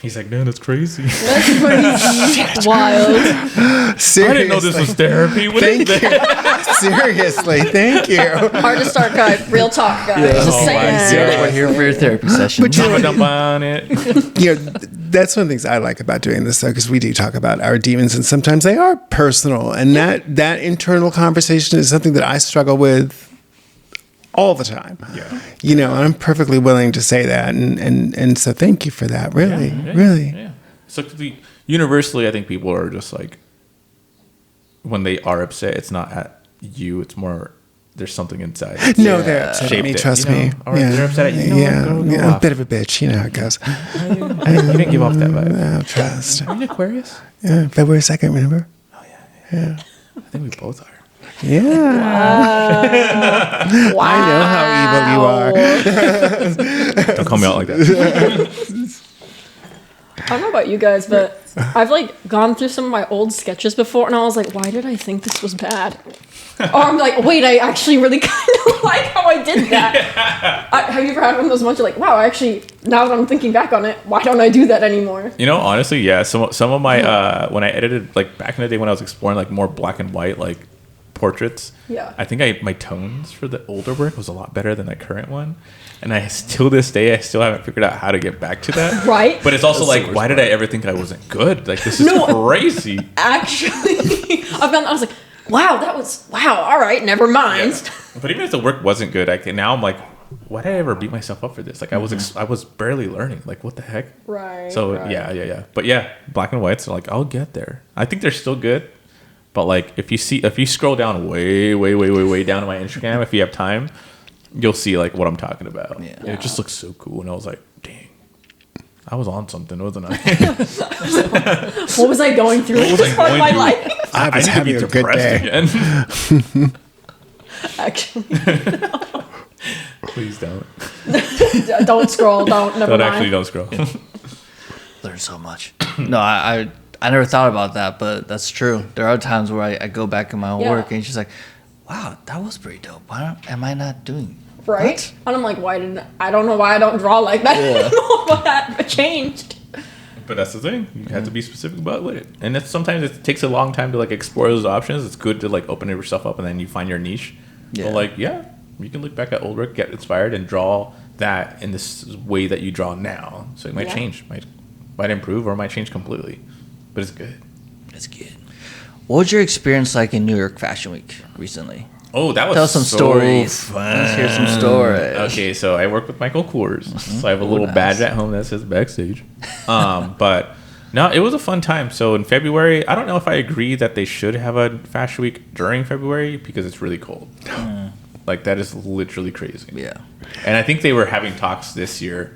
He's like, man, that's crazy. That's crazy. Wild. Seriously. I didn't know this was therapy. What is Thank that? you. Seriously, thank you. Hard to start, guys. Real talk, guys. Yeah, Just oh my saying. God. We're here for your therapy session. But you- Dump on it. You know, that's one of the things I like about doing this, though, because we do talk about our demons, and sometimes they are personal, and that internal conversation is something that I struggle with all the time. Yeah. You know, and I'm perfectly willing to say that, and so thank you for that. Really, really. Yeah. So universally, I think people are just like, when they are upset, it's not at you. It's more there's something inside. No, they're upset at Shaped me. it, Trust you know? me. Or they're upset at you. You know what? Go yeah. off. A bit of a bitch. You know how it goes. You didn't give off that vibe. No, trust. Are you Aquarius? Yeah, February 2nd. Remember? Oh yeah. I think we both are. Yeah. Wow. I know how evil you are. Don't call me out like that. I don't know about you guys, but I've like gone through some of my old sketches before, and I was like, why did I think this was bad? Or I'm like, wait, I actually really kind of like how I did that. Have you ever had one of those moments you're like, wow, actually, now that I'm thinking back on it, why don't I do that anymore? You know, honestly, yeah. Some of my when I edited, like back in the day when I was exploring like more black and white like portraits, Yeah. I think my tones for the older work was a lot better than the current one. And I still this day I still haven't figured out how to get back to that. Right? But it's also That's the like, worst why did I ever think I wasn't good? Like this is No. crazy. Actually, I was like, wow, all right, never mind. Yeah. But even if the work wasn't good, now I'm like, why did I ever beat myself up for this? Like I was barely learning. Like what the heck? Right. So right. yeah. But yeah, black and whites are like, I'll get there. I think they're still good. But like if you scroll down way down to my Instagram, if you have time, you'll see like what I'm talking about. Yeah. And it just looks so cool. And I was like, dang, I was on something, wasn't I? What was I going through at this part of my life? I was need to having be a good depressed day. again. Actually, Please don't. don't scroll. Never mind. Actually don't scroll. Learn so much. No, I never thought about that, but that's true. There are times where I go back in my own Yeah. work and she's like, wow, that was pretty dope. Am I not doing Right? what? And I'm like, I don't know why I don't draw like that anymore, but that changed. But that's the thing. You have to be specific about it. And sometimes it takes a long time to like explore those options. It's good to like open yourself up and then you find your niche. Yeah. But like, yeah, you can look back at old work, get inspired, and draw that in this way that you draw now. So it might Yeah. change, might improve, or might change completely. But it's good. That's good. What was your experience like in New York Fashion Week recently? Oh, that was Tell some so stories. fun. Let's hear some stories. Okay, so I work with Michael Kors, so I have a little nice. badge at home that says backstage. But no, it was a fun time. So in February, I don't know if I agree that they should have a fashion week during February because it's really cold. Like that is literally crazy. Yeah. And I think they were having talks this year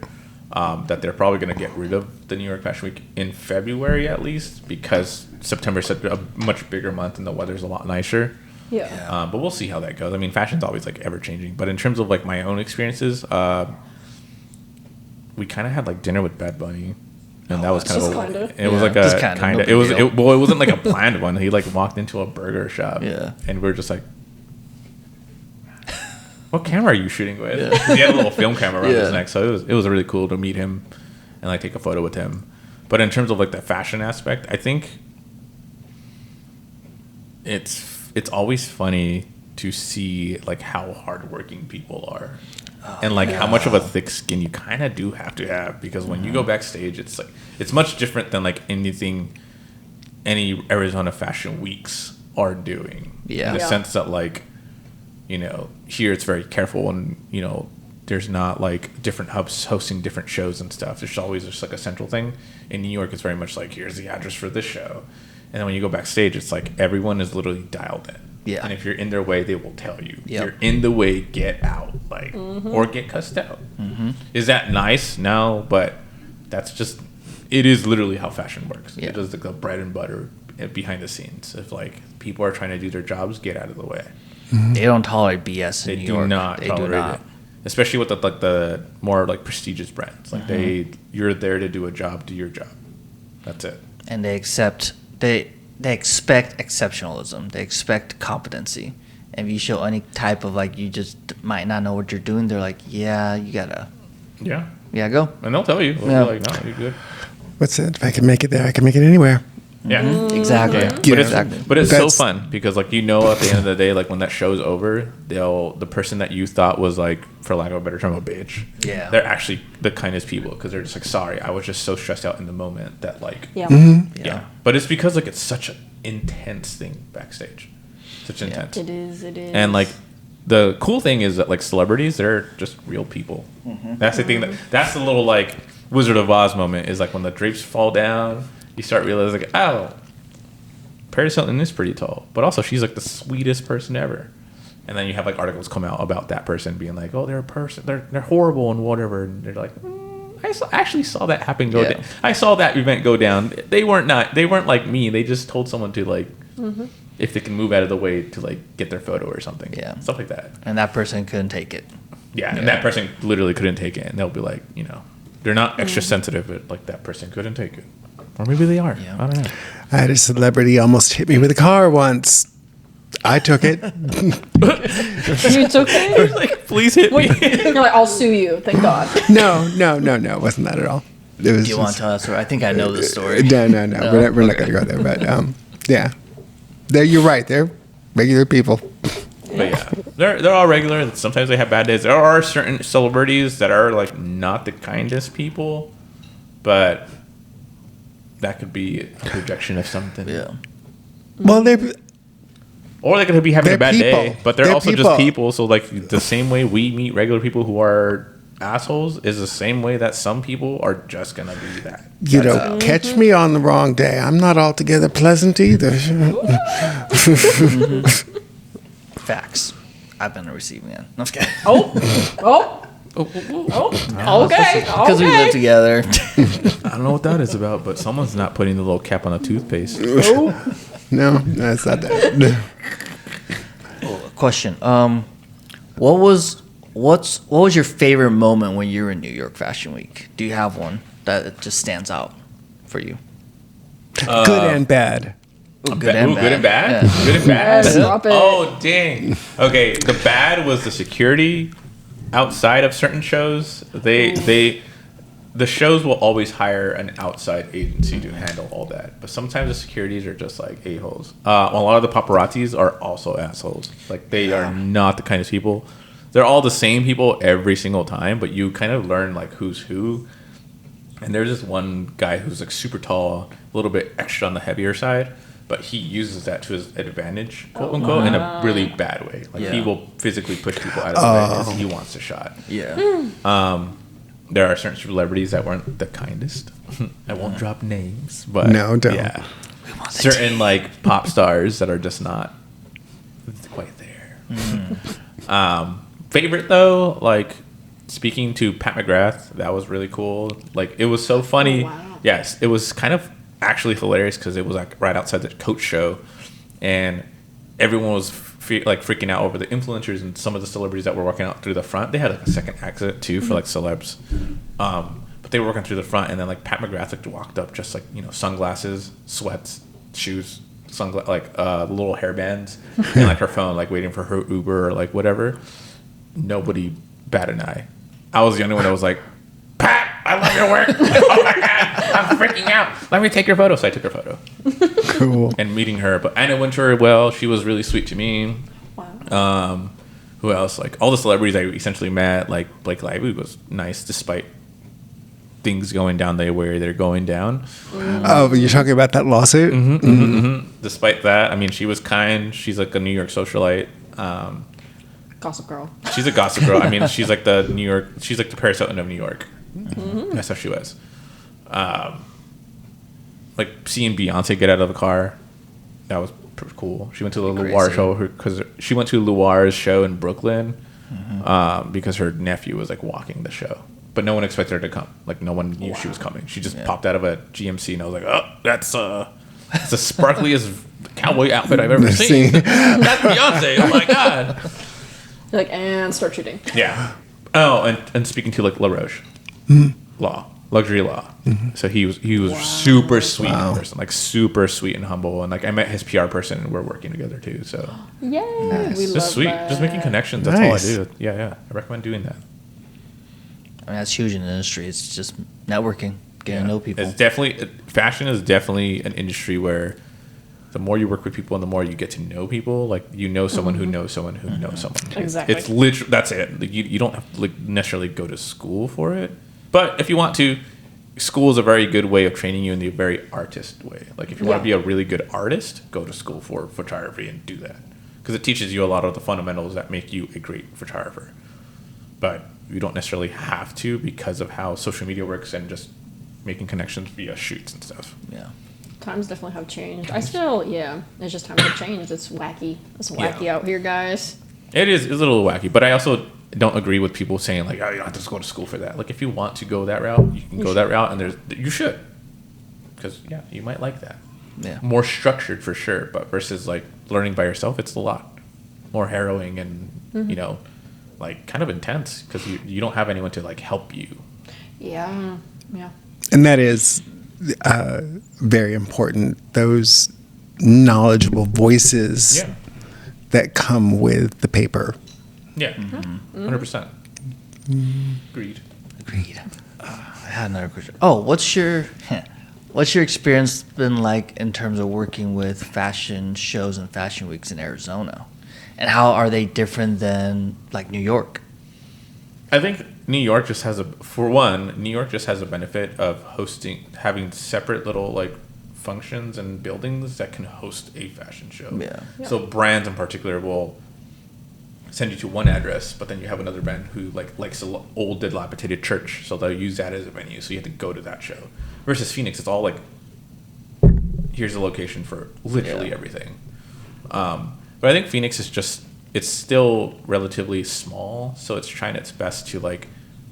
that they're probably going to get rid of the New York Fashion Week in February at least because September is such a much bigger month and the weather's a lot nicer. Yeah. But we'll see how that goes. I mean, fashion's always like ever changing. But in terms of like my own experiences, we kind of had like dinner with Bad Bunny, and that was kind Just of kinda. it was Yeah, like just a kinda, kind no of big deal. it wasn't like a planned one. He like walked into a burger shop, Yeah. and we were just like, "What camera are you shooting with?" He had a little film camera around his Yeah. neck, so it was really cool to meet him and like take a photo with him. But in terms of like the fashion aspect, I think it's always funny to see like how hardworking people are. And like how much of a thick skin you kind of do have to have because when you go backstage, it's like it's much different than like anything any Arizona Fashion Weeks are doing. Yeah. In the Yeah. sense that like, you know, here it's very careful and you know there's not like different hubs hosting different shows and stuff. There's always just like a central thing. In New York, it's very much like here's the address for this show, and then when you go backstage, it's like everyone is literally dialed in. Yeah. And if you're in their way, they will tell you. Yep. You're in the way, get out. Like or get cussed out. Mm-hmm. Is that nice? No, but that's just it is literally how fashion works. Yeah. It is like the bread and butter behind the scenes. If like people are trying to do their jobs, get out of the way. They don't tolerate BS They in New do York. not They tolerate do not. it. Especially with the more like prestigious brands. Like you're there to do a job, do your job. That's it. And they expect exceptionalism. They expect competency. And if you show any type of like you just might not know what you're doing, they're like, yeah, you gotta Yeah. go. And they'll tell you. They'll Yeah. be like, no, you're good. what's it? If I can make it there, I can make it anywhere. Yeah. Exactly. Yeah. Exactly. But it's so That's- fun because like, you know, at the end of the day, like when that show's over, the person that you thought was like, for lack of a better term, a bitch. Yeah. They're actually the kindest people because they're just like, sorry, I was just so stressed out in the moment that like, Yeah. yeah. But it's because like it's such an intense thing backstage. Such intense. It is. And like the cool thing is that like celebrities, they're just real people. That's the thing that's the little like Wizard of Oz moment is like when the drapes fall down, you start realizing like, oh, Paris Hilton is pretty tall, but also she's like the sweetest person ever. And then you have like articles come out about that person being like, oh, they're a person, they're horrible and whatever. And they're like, actually saw that happen go down. I saw that event go down. They weren't like me. They just told someone to like, if they can move out of the way to like get their photo or something. Yeah. Stuff like that. And that person couldn't take it. Yeah. And that person literally couldn't take it. And they'll be like, you know, they're not extra sensitive, but like that person couldn't take it. Or maybe they are. Yeah. I don't know. I had a celebrity almost hit me with a car once. I took it. You took it? Like, please hit me. You're like, I'll sue you. Thank God. No. It wasn't that at all. It was Do you want to just- tell us? I think I know the story. No. We're not going to go there. But yeah, you're right. They're regular people. But yeah, they're all regular. Sometimes they have bad days. There are certain celebrities that are like not the kindest people, but that could be a projection of something. Yeah. Well, Or they could be having They're a bad day, people. but they're They're also people. just people. So like the same way we meet regular people who are assholes is the same way that some people are just gonna be that. catch me on the wrong day. I'm not altogether pleasant either. Facts. I've been a receiving end. No, I'm just kidding. Okay. Because we live together. I don't know what that is about, but someone's not putting the little cap on a toothpaste. No, it's not that. Question. What was your favorite moment when you were in New York Fashion Week? Do you have one that just stands out for you? Good and bad. Ooh, Good and bad? Yeah. Good and bad? Yes, drop it. Oh, dang. Okay, the bad was the security outside of certain shows. The shows will always hire an outside agency to handle all that. But sometimes the securities are just like a-holes. A lot of the paparazzis are also assholes. Like, they are not the kindest people. They're all the same people every single time, but you kind of learn, like, who's who. And there's this one guy who's, like, super tall, a little bit extra on the heavier side, but he uses that to his advantage, quote unquote, in a really bad way. Like, he will physically push people out of the way because he wants a shot. Yeah. There are certain celebrities that weren't the kindest. I won't drop names, but No, don't. Yeah, certain like pop stars that are just not quite there. Favorite though, like speaking to Pat McGrath, that was really cool. Like it was so funny. Oh, wow. Yes, it was kind of actually hilarious because it was like right outside the Coach show, and everyone was freaking out over the influencers and some of the celebrities that were walking out through the front. They had like a second exit too for like celebs, but they were working through the front, and then like Pat McGrath like walked up just like, you know, sunglasses, sweats, shoes, little hairbands, and like her phone, like waiting for her Uber or like whatever. Nobody batted an eye. I was the only one that was like, Pat, I love your work. Oh my god, I'm freaking out. Let me take your photo. So I took her photo. Cool. And meeting her, but Anna went very well. She was really sweet to me. Wow. Who else? Like all the celebrities I essentially met, like Blake Lively was nice despite things going down the way they're going down. Oh, but you're talking about that lawsuit? Despite that, I mean, she was kind. She's like a New York socialite. Gossip Girl. She's a gossip girl. I mean, she's like the she's like the Paris Hilton of New York. That's how she was. Like seeing Beyonce get out of the car, that was pretty cool. She went to the Loire show because she went to Loire's show in Brooklyn because her nephew was like walking the show, but no one expected her to come. Like no one knew she was coming. She just popped out of a GMC, and I was like, oh, that's the sparkliest cowboy outfit I've ever seen. That's Beyonce. Oh my god. You're like, and start shooting. Yeah. Oh, and speaking to like LaRoche, luxury law. So he was super sweet in person, like super sweet and humble, and like I met his PR person and we're working together too. So Yay. We love just sweet, that. just making connections. That's Nice. all I do. Yeah. I recommend doing that. I mean, that's huge in the industry. It's just networking. getting to know people. It's definitely fashion is definitely an industry where the more you work with people and the more you get to know people, like you know someone who knows someone who knows someone. Exactly. It's literally that's it. Like, you don't have to like necessarily go to school for it, but if you want to, school is a very good way of training you in the very artist way. Like if you want to be a really good artist, go to school for photography and do that because it teaches you a lot of the fundamentals that make you a great photographer. But you don't necessarily have to because of how social media works and just making connections via shoots and stuff. Yeah. Times definitely have changed. I still, it's just times have changed. It's wacky. It's wacky out here, guys. It is. It's a little wacky, but I also don't agree with people saying like, "Oh, you don't have to go to school for that." Like, if you want to go that route, you can go that route, and you should, because you might like that. Yeah. More structured for sure, but versus like learning by yourself, it's a lot more harrowing and like kind of intense because you don't have anyone to like help you. Yeah. And that is very important. Those knowledgeable voices that come with the paper. Yeah, 100%. Agreed. I had another question. Oh, what's your experience been like in terms of working with fashion shows and fashion weeks in Arizona? And how are they different than like New York? I think New York just has a benefit of having separate little like functions and buildings that can host a fashion show. Yeah. So brands in particular will send you to one address, but then you have another brand who likes an old dilapidated church, so they'll use that as a venue. So you have to go to that show. Versus Phoenix, it's all like, here's a location for literally everything. But I think Phoenix it's still relatively small, so it's trying its best to like,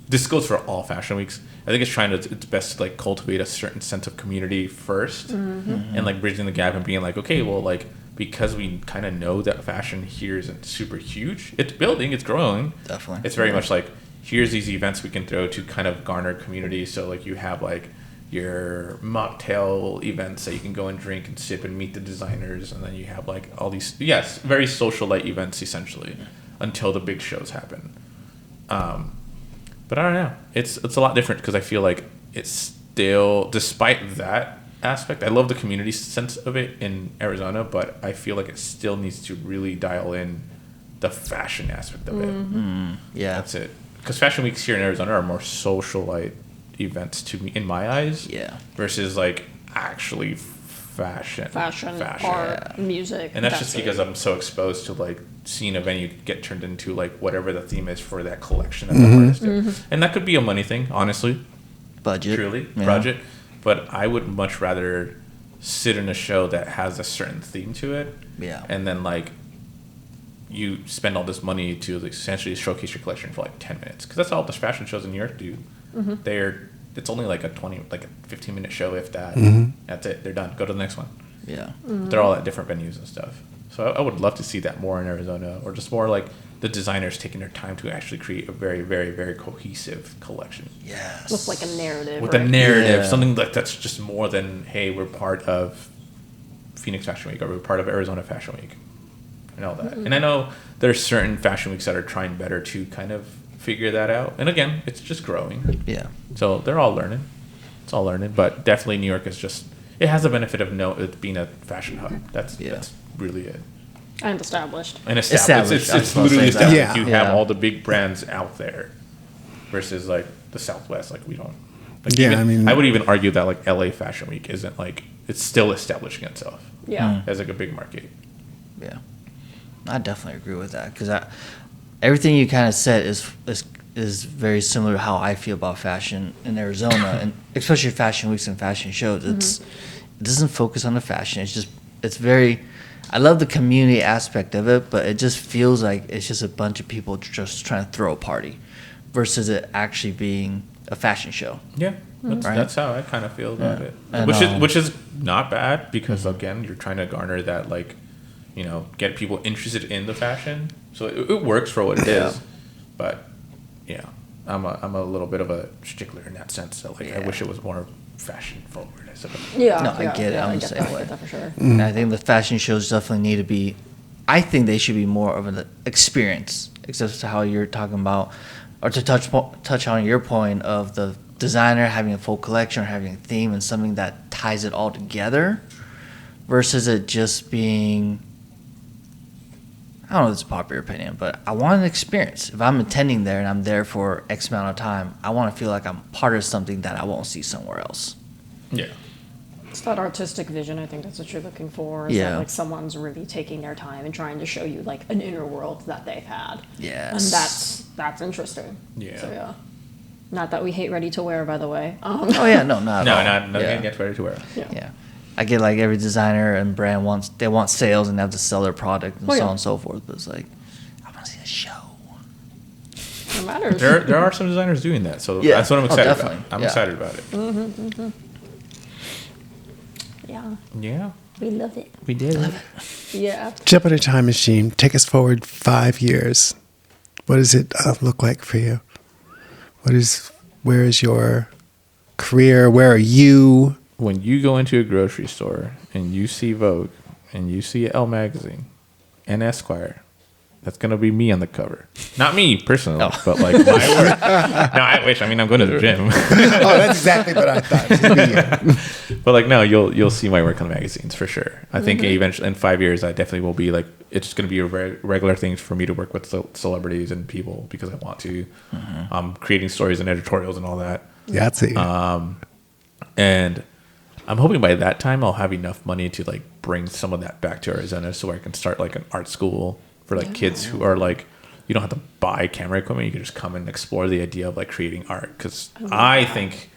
this goes for all fashion weeks. I think it's trying its best to like cultivate a certain sense of community first, and like bridging the gap and being like, okay, well, like because we kind of know that fashion here isn't super huge, it's building, it's growing. Definitely, it's very much like here's these events we can throw to kind of garner community. So like you have like your mocktail events that you can go and drink and sip and meet the designers, and then you have like all these very social light events essentially until the big shows happen. But I don't know, it's a lot different because I feel like it's still, despite that aspect, I love the community sense of it in Arizona, but I feel like it still needs to really dial in the fashion aspect of it. Yeah, that's it, because fashion weeks here in Arizona are more social light events to me in my eyes, versus like actually fashion art, music, and that's just because I'm so exposed to like seeing a venue get turned into like whatever the theme is for that collection that the artist did. And that could be a money thing, honestly, budget, but I would much rather sit in a show that has a certain theme to it, and then like you spend all this money to essentially showcase your collection for like 10 minutes, because that's all the fashion shows in New York do. It's only like a 15-minute show, if that. That's it. They're done. Go to the next one. They're all at different venues and stuff. So I would love to see that more in Arizona, or just more like the designers taking their time to actually create a very, very, very cohesive collection. Yes. With like a narrative. With a narrative, something that's just more than, hey, we're part of Phoenix Fashion Week, or we're part of Arizona Fashion Week, and all that. And I know there's certain fashion weeks that are trying better to kind of figure that out. And again, it's just growing. So they're all learning. It's all learning. But definitely New York is just, it has the benefit of it being a fashion hub. That's really it. And established. It's literally established. You have all the big brands out there versus like the Southwest. Like we don't. Like I would even argue that like LA Fashion Week isn't like, it's still establishing itself. As like a big market. I definitely agree with that, because everything you kind of said is very similar to how I feel about fashion in Arizona, and especially fashion weeks and fashion shows. It doesn't focus on the fashion. It's very, I love the community aspect of it, but it just feels like it's just a bunch of people just trying to throw a party, versus it actually being a fashion show. That's how I kind of feel about it, and, which is not bad, because again, you're trying to garner that, like, get people interested in the fashion, so it works for what it is. But I'm a little bit of a stickler in that sense. So like I wish it was more fashion forward, I suppose. I get it. I'm the same way. For sure. And I think the fashion shows definitely need to be, I think they should be more of an experience, except to how you're talking about, or to touch on your point of the designer having a full collection or having a theme and something that ties it all together versus it just being, I don't know if it's a popular opinion, but I want an experience. If I'm attending there and I'm there for X amount of time, I want to feel like I'm part of something that I won't see somewhere else. Yeah. It's that artistic vision. I think that's what you're looking for. Is Yeah. that, like, someone's really taking their time and trying to show you like an inner world that they've had. Yes. And that's interesting. Yeah. So yeah. Not that we hate ready to wear, by the way. Oh yeah, no, not No, at all. not yeah. again. Get ready to wear. Yeah. I get like every designer and brand want sales and they have to sell their product and Oh, so yeah. on and so forth. But it's like, I want to see a show. It matters. There are some designers doing that, so Yeah. that's what I'm Oh, excited about. definitely. I'm Yeah. excited about it. Yeah. Yeah, We love it. we did. Yeah. Jump in a time machine. Take us forward 5 years. What does it look like for you? Where is your career? Where are you? When you go into a grocery store and you see Vogue and you see Elle magazine and Esquire, that's gonna be me on the cover. Not me personally, but like my work. No, I wish. I mean, I'm going to the gym, Oh, that's exactly what I thought. It'd be you. but like, no, you'll see my work on the magazines for sure. I think eventually in 5 years, I definitely will be like, it's just gonna be a regular thing for me to work with celebrities and people because I want to. Creating stories and editorials and all that. Yahtzee. And I'm hoping by that time I'll have enough money to like bring some of that back to Arizona so I can start like an art school for like kids who are like, you don't have to buy camera equipment. You can just come and explore the idea of like creating art. Cause I think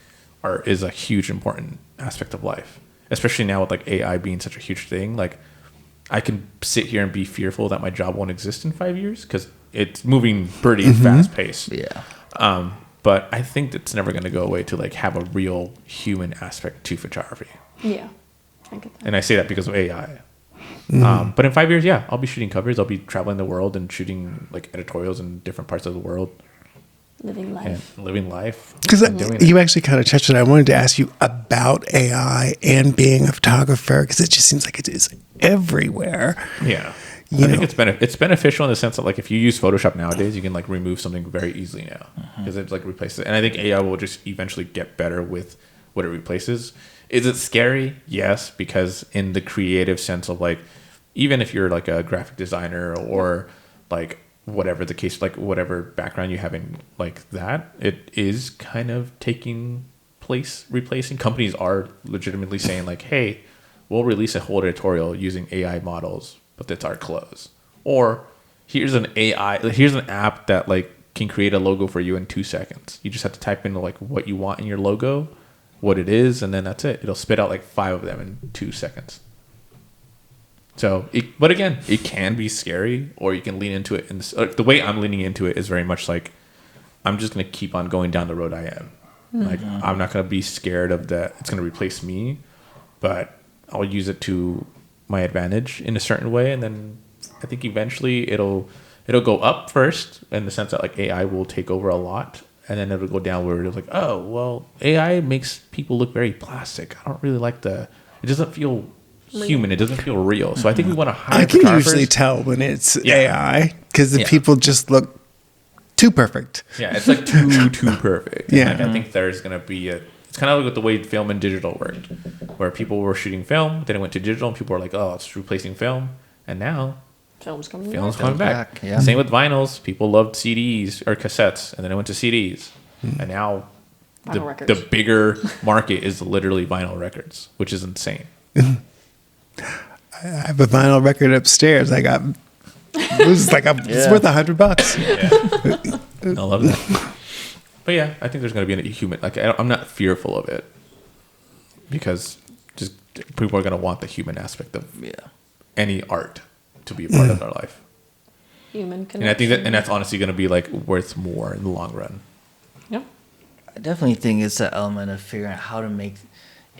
art is a huge important aspect of life, especially now with like AI being such a huge thing. Like I can sit here and be fearful that my job won't exist in 5 years cause it's moving pretty fast paced. Yeah. But I think it's never going to go away to like have a real human aspect to photography. Yeah. I get that. And I say that because of AI. But in 5 years, yeah, I'll be shooting covers. I'll be traveling the world and shooting like editorials in different parts of the world Living life. and living life. Because doing it. you actually kind of touched on it. I wanted to ask you about AI and being a photographer because it just seems like it is everywhere. Yeah. You I think know. it's beneficial in the sense that like if you use Photoshop nowadays, you can like remove something very easily now because it like replaces it. And I think AI will just eventually get better with what it replaces. Is it scary? Yes, because in the creative sense of like, even if you're like a graphic designer or like whatever the case, like whatever background you have in like that, it is kind of taking place, replacing. Companies are legitimately saying like, hey, we'll release a whole editorial using AI models, but it's our clothes. Or here's an app that like can create a logo for you in 2 seconds. You just have to type in like what you want in your logo, what it is, and then that's it. It'll spit out like 5 of them in 2 seconds. So, but again, it can be scary, or you can lean into it. And the way I'm leaning into it is very much like, I'm just going to keep on going down the road I am. Like, I'm not going to be scared of that. It's going to replace me, but I'll use it to my advantage in a certain way. And then I think eventually it'll go up first in the sense that like AI will take over a lot. And then it'll go down where it's like, oh, well, AI makes people look very plastic. I don't really like it doesn't feel human. It doesn't feel real. So I think we want to hire I can photographers. usually tell when it's Yeah. AI because the Yeah. people just look too perfect. Yeah, it's like too perfect. Yeah. And I think there's going to be it's kind of like with the way film and digital worked, where people were shooting film, then it went to digital, and people were like, oh, it's replacing film. And now Film's coming film's back. coming back. Yeah. Same with vinyls. People loved CDs or cassettes, and then it went to CDs. And now Vinyl records. the bigger market is literally vinyl records, which is insane. I have a vinyl record upstairs. It was like it's worth $100. I love that. But yeah, I think there's going to be a human. Like I'm not fearful of it because just people are going to want the human aspect of any art to be a part of their life. Human connection. And I think that's honestly going to be like worth more in the long run. Yeah. I definitely think it's the element of figuring out how to make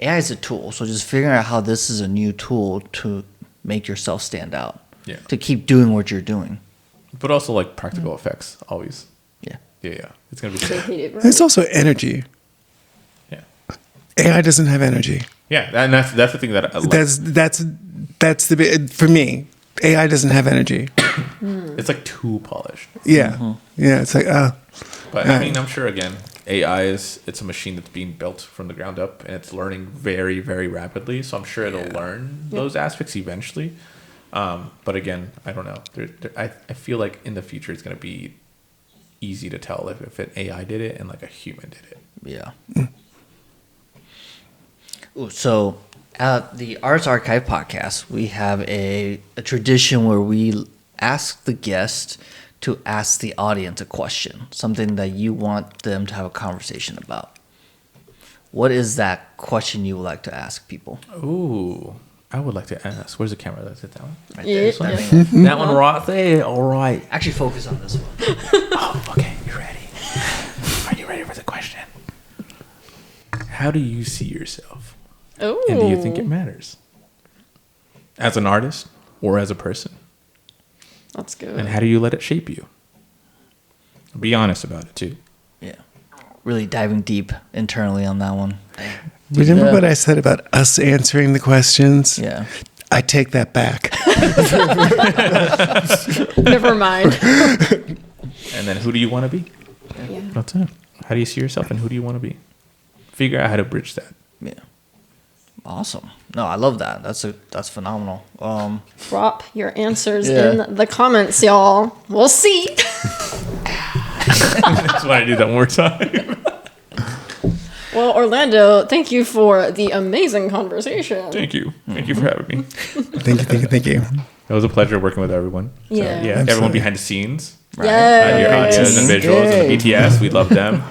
AI is a tool. So just figuring out how this is a new tool to make yourself stand out. Yeah. To keep doing what you're doing. But also like practical effects always. Yeah. Yeah. It's going to be They cool. hate it, right? There's also energy. Yeah. AI doesn't have energy. Yeah. And that's the thing that I like. That's the bit for me. AI doesn't have energy. It's like too polished. Yeah, yeah. It's like But I mean, I'm sure again, AI it's a machine that's being built from the ground up, and it's learning very, very rapidly. So I'm sure it'll learn those aspects eventually. But again, I don't know. I feel like in the future it's going to be easy to tell if an AI did it and like a human did it. Yeah. Ooh, so at the Arts Archive podcast, we have a tradition where we ask the guest to ask the audience a question, something that you want them to have a conversation about. What is that question you would like to ask people? Ooh, I would like to ask. Where's the camera? That's it. That one. Right Yeah, there. yeah. That one right there. All right. Actually, focus on this one. Oh, okay. You ready? Are you ready for the question? How do you see yourself? Ooh. And do you think it matters? As an artist or as a person? That's good. And how do you let it shape you? Be honest about it too. Yeah. Really diving deep internally on that one. Remember what I said about us answering the questions? Yeah. I take that back. Never mind. And then who do you want to be? Yeah. That's it. How do you see yourself and who do you want to be? Figure out how to bridge that. Yeah. Awesome. No, I love that. That's phenomenal. Drop your answers Yeah. in the comments, y'all. We'll see. That's why I do that one more time. Well, Orlando, thank you for the amazing conversation. Thank you. Thank you for having me. Thank you. It was a pleasure working with everyone. So, Yeah. everyone Absolutely. behind the scenes. Yeah. Your audios and Yay. visuals and the BTS. We love them.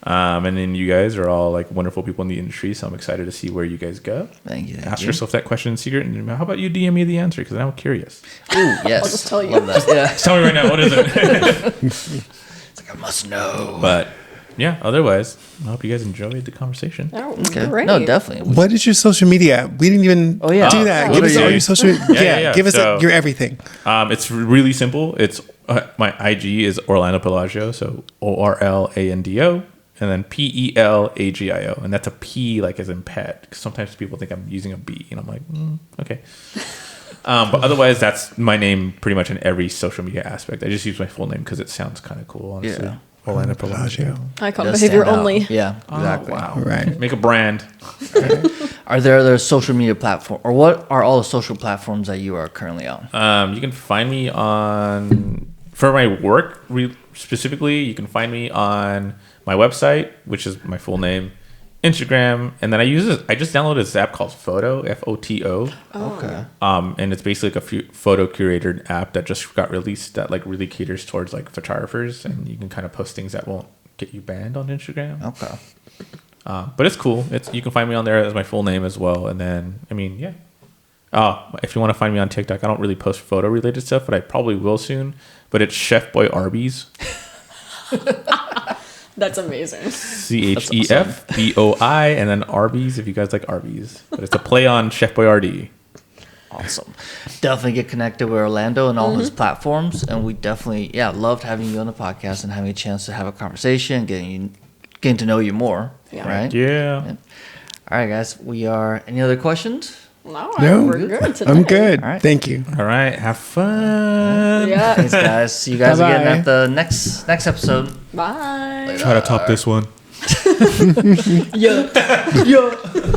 And then you guys are all like wonderful people in the industry. So I'm excited to see where you guys go. Thank you. Ask yourself that question in secret. And how about you DM me the answer? Because I'm curious. Ooh, yes. I'll just tell you. Love that. Yeah. Tell me right now. What is it? It's like I must know. But yeah, otherwise, I hope you guys enjoyed the conversation. Oh, Okay. great. No, definitely. What is your social media? We didn't even Oh, yeah. do that. What Give are us all you- your social media. Yeah. Give us So- your everything. It's really simple. It's my IG is Orlando Pelagio, so ORLANDO, and then PELAGIO, and that's a P like as in pet. 'Cause sometimes people think I'm using a B, and I'm like, okay. But otherwise, that's my name pretty much in every social media aspect. I just use my full name because it sounds kind of cool, honestly. Yeah. Orlando Pelagio. Icon Does behavior stand out. only. Yeah, exactly. Oh, wow. Right. Make a brand. Are there other social media platform, or what are all the social platforms that you are currently on? You can find me on, for my work specifically, you can find me on my website, which is my full name, Instagram, and then I just downloaded this app called Photo, Photo. Okay. And it's basically like a photo curator app that just got released that like really caters towards like photographers, and you can kind of post things that won't get you banned on Instagram. Okay. But it's cool. You can find me on there as my full name as well. And then, I mean, yeah. If you want to find me on TikTok, I don't really post photo related stuff, but I probably will soon. But it's Chef Boy Arby's. That's amazing. CHEFBOI, and then Arby's if you guys like Arby's. But it's a play on Chef Boyardee. Awesome. Definitely get connected with Orlando and all his platforms, and we definitely loved having you on the podcast and having a chance to have a conversation, getting to know you more. Yeah. Right. Yeah. All right, guys. Any other questions? No, No, we're good today. I'm good. All right. Thank you. All right. Have fun. Yeah. Thanks, guys. See you guys again Bye-bye. at the next episode. Bye. Try to top this one. Yeah. Yeah.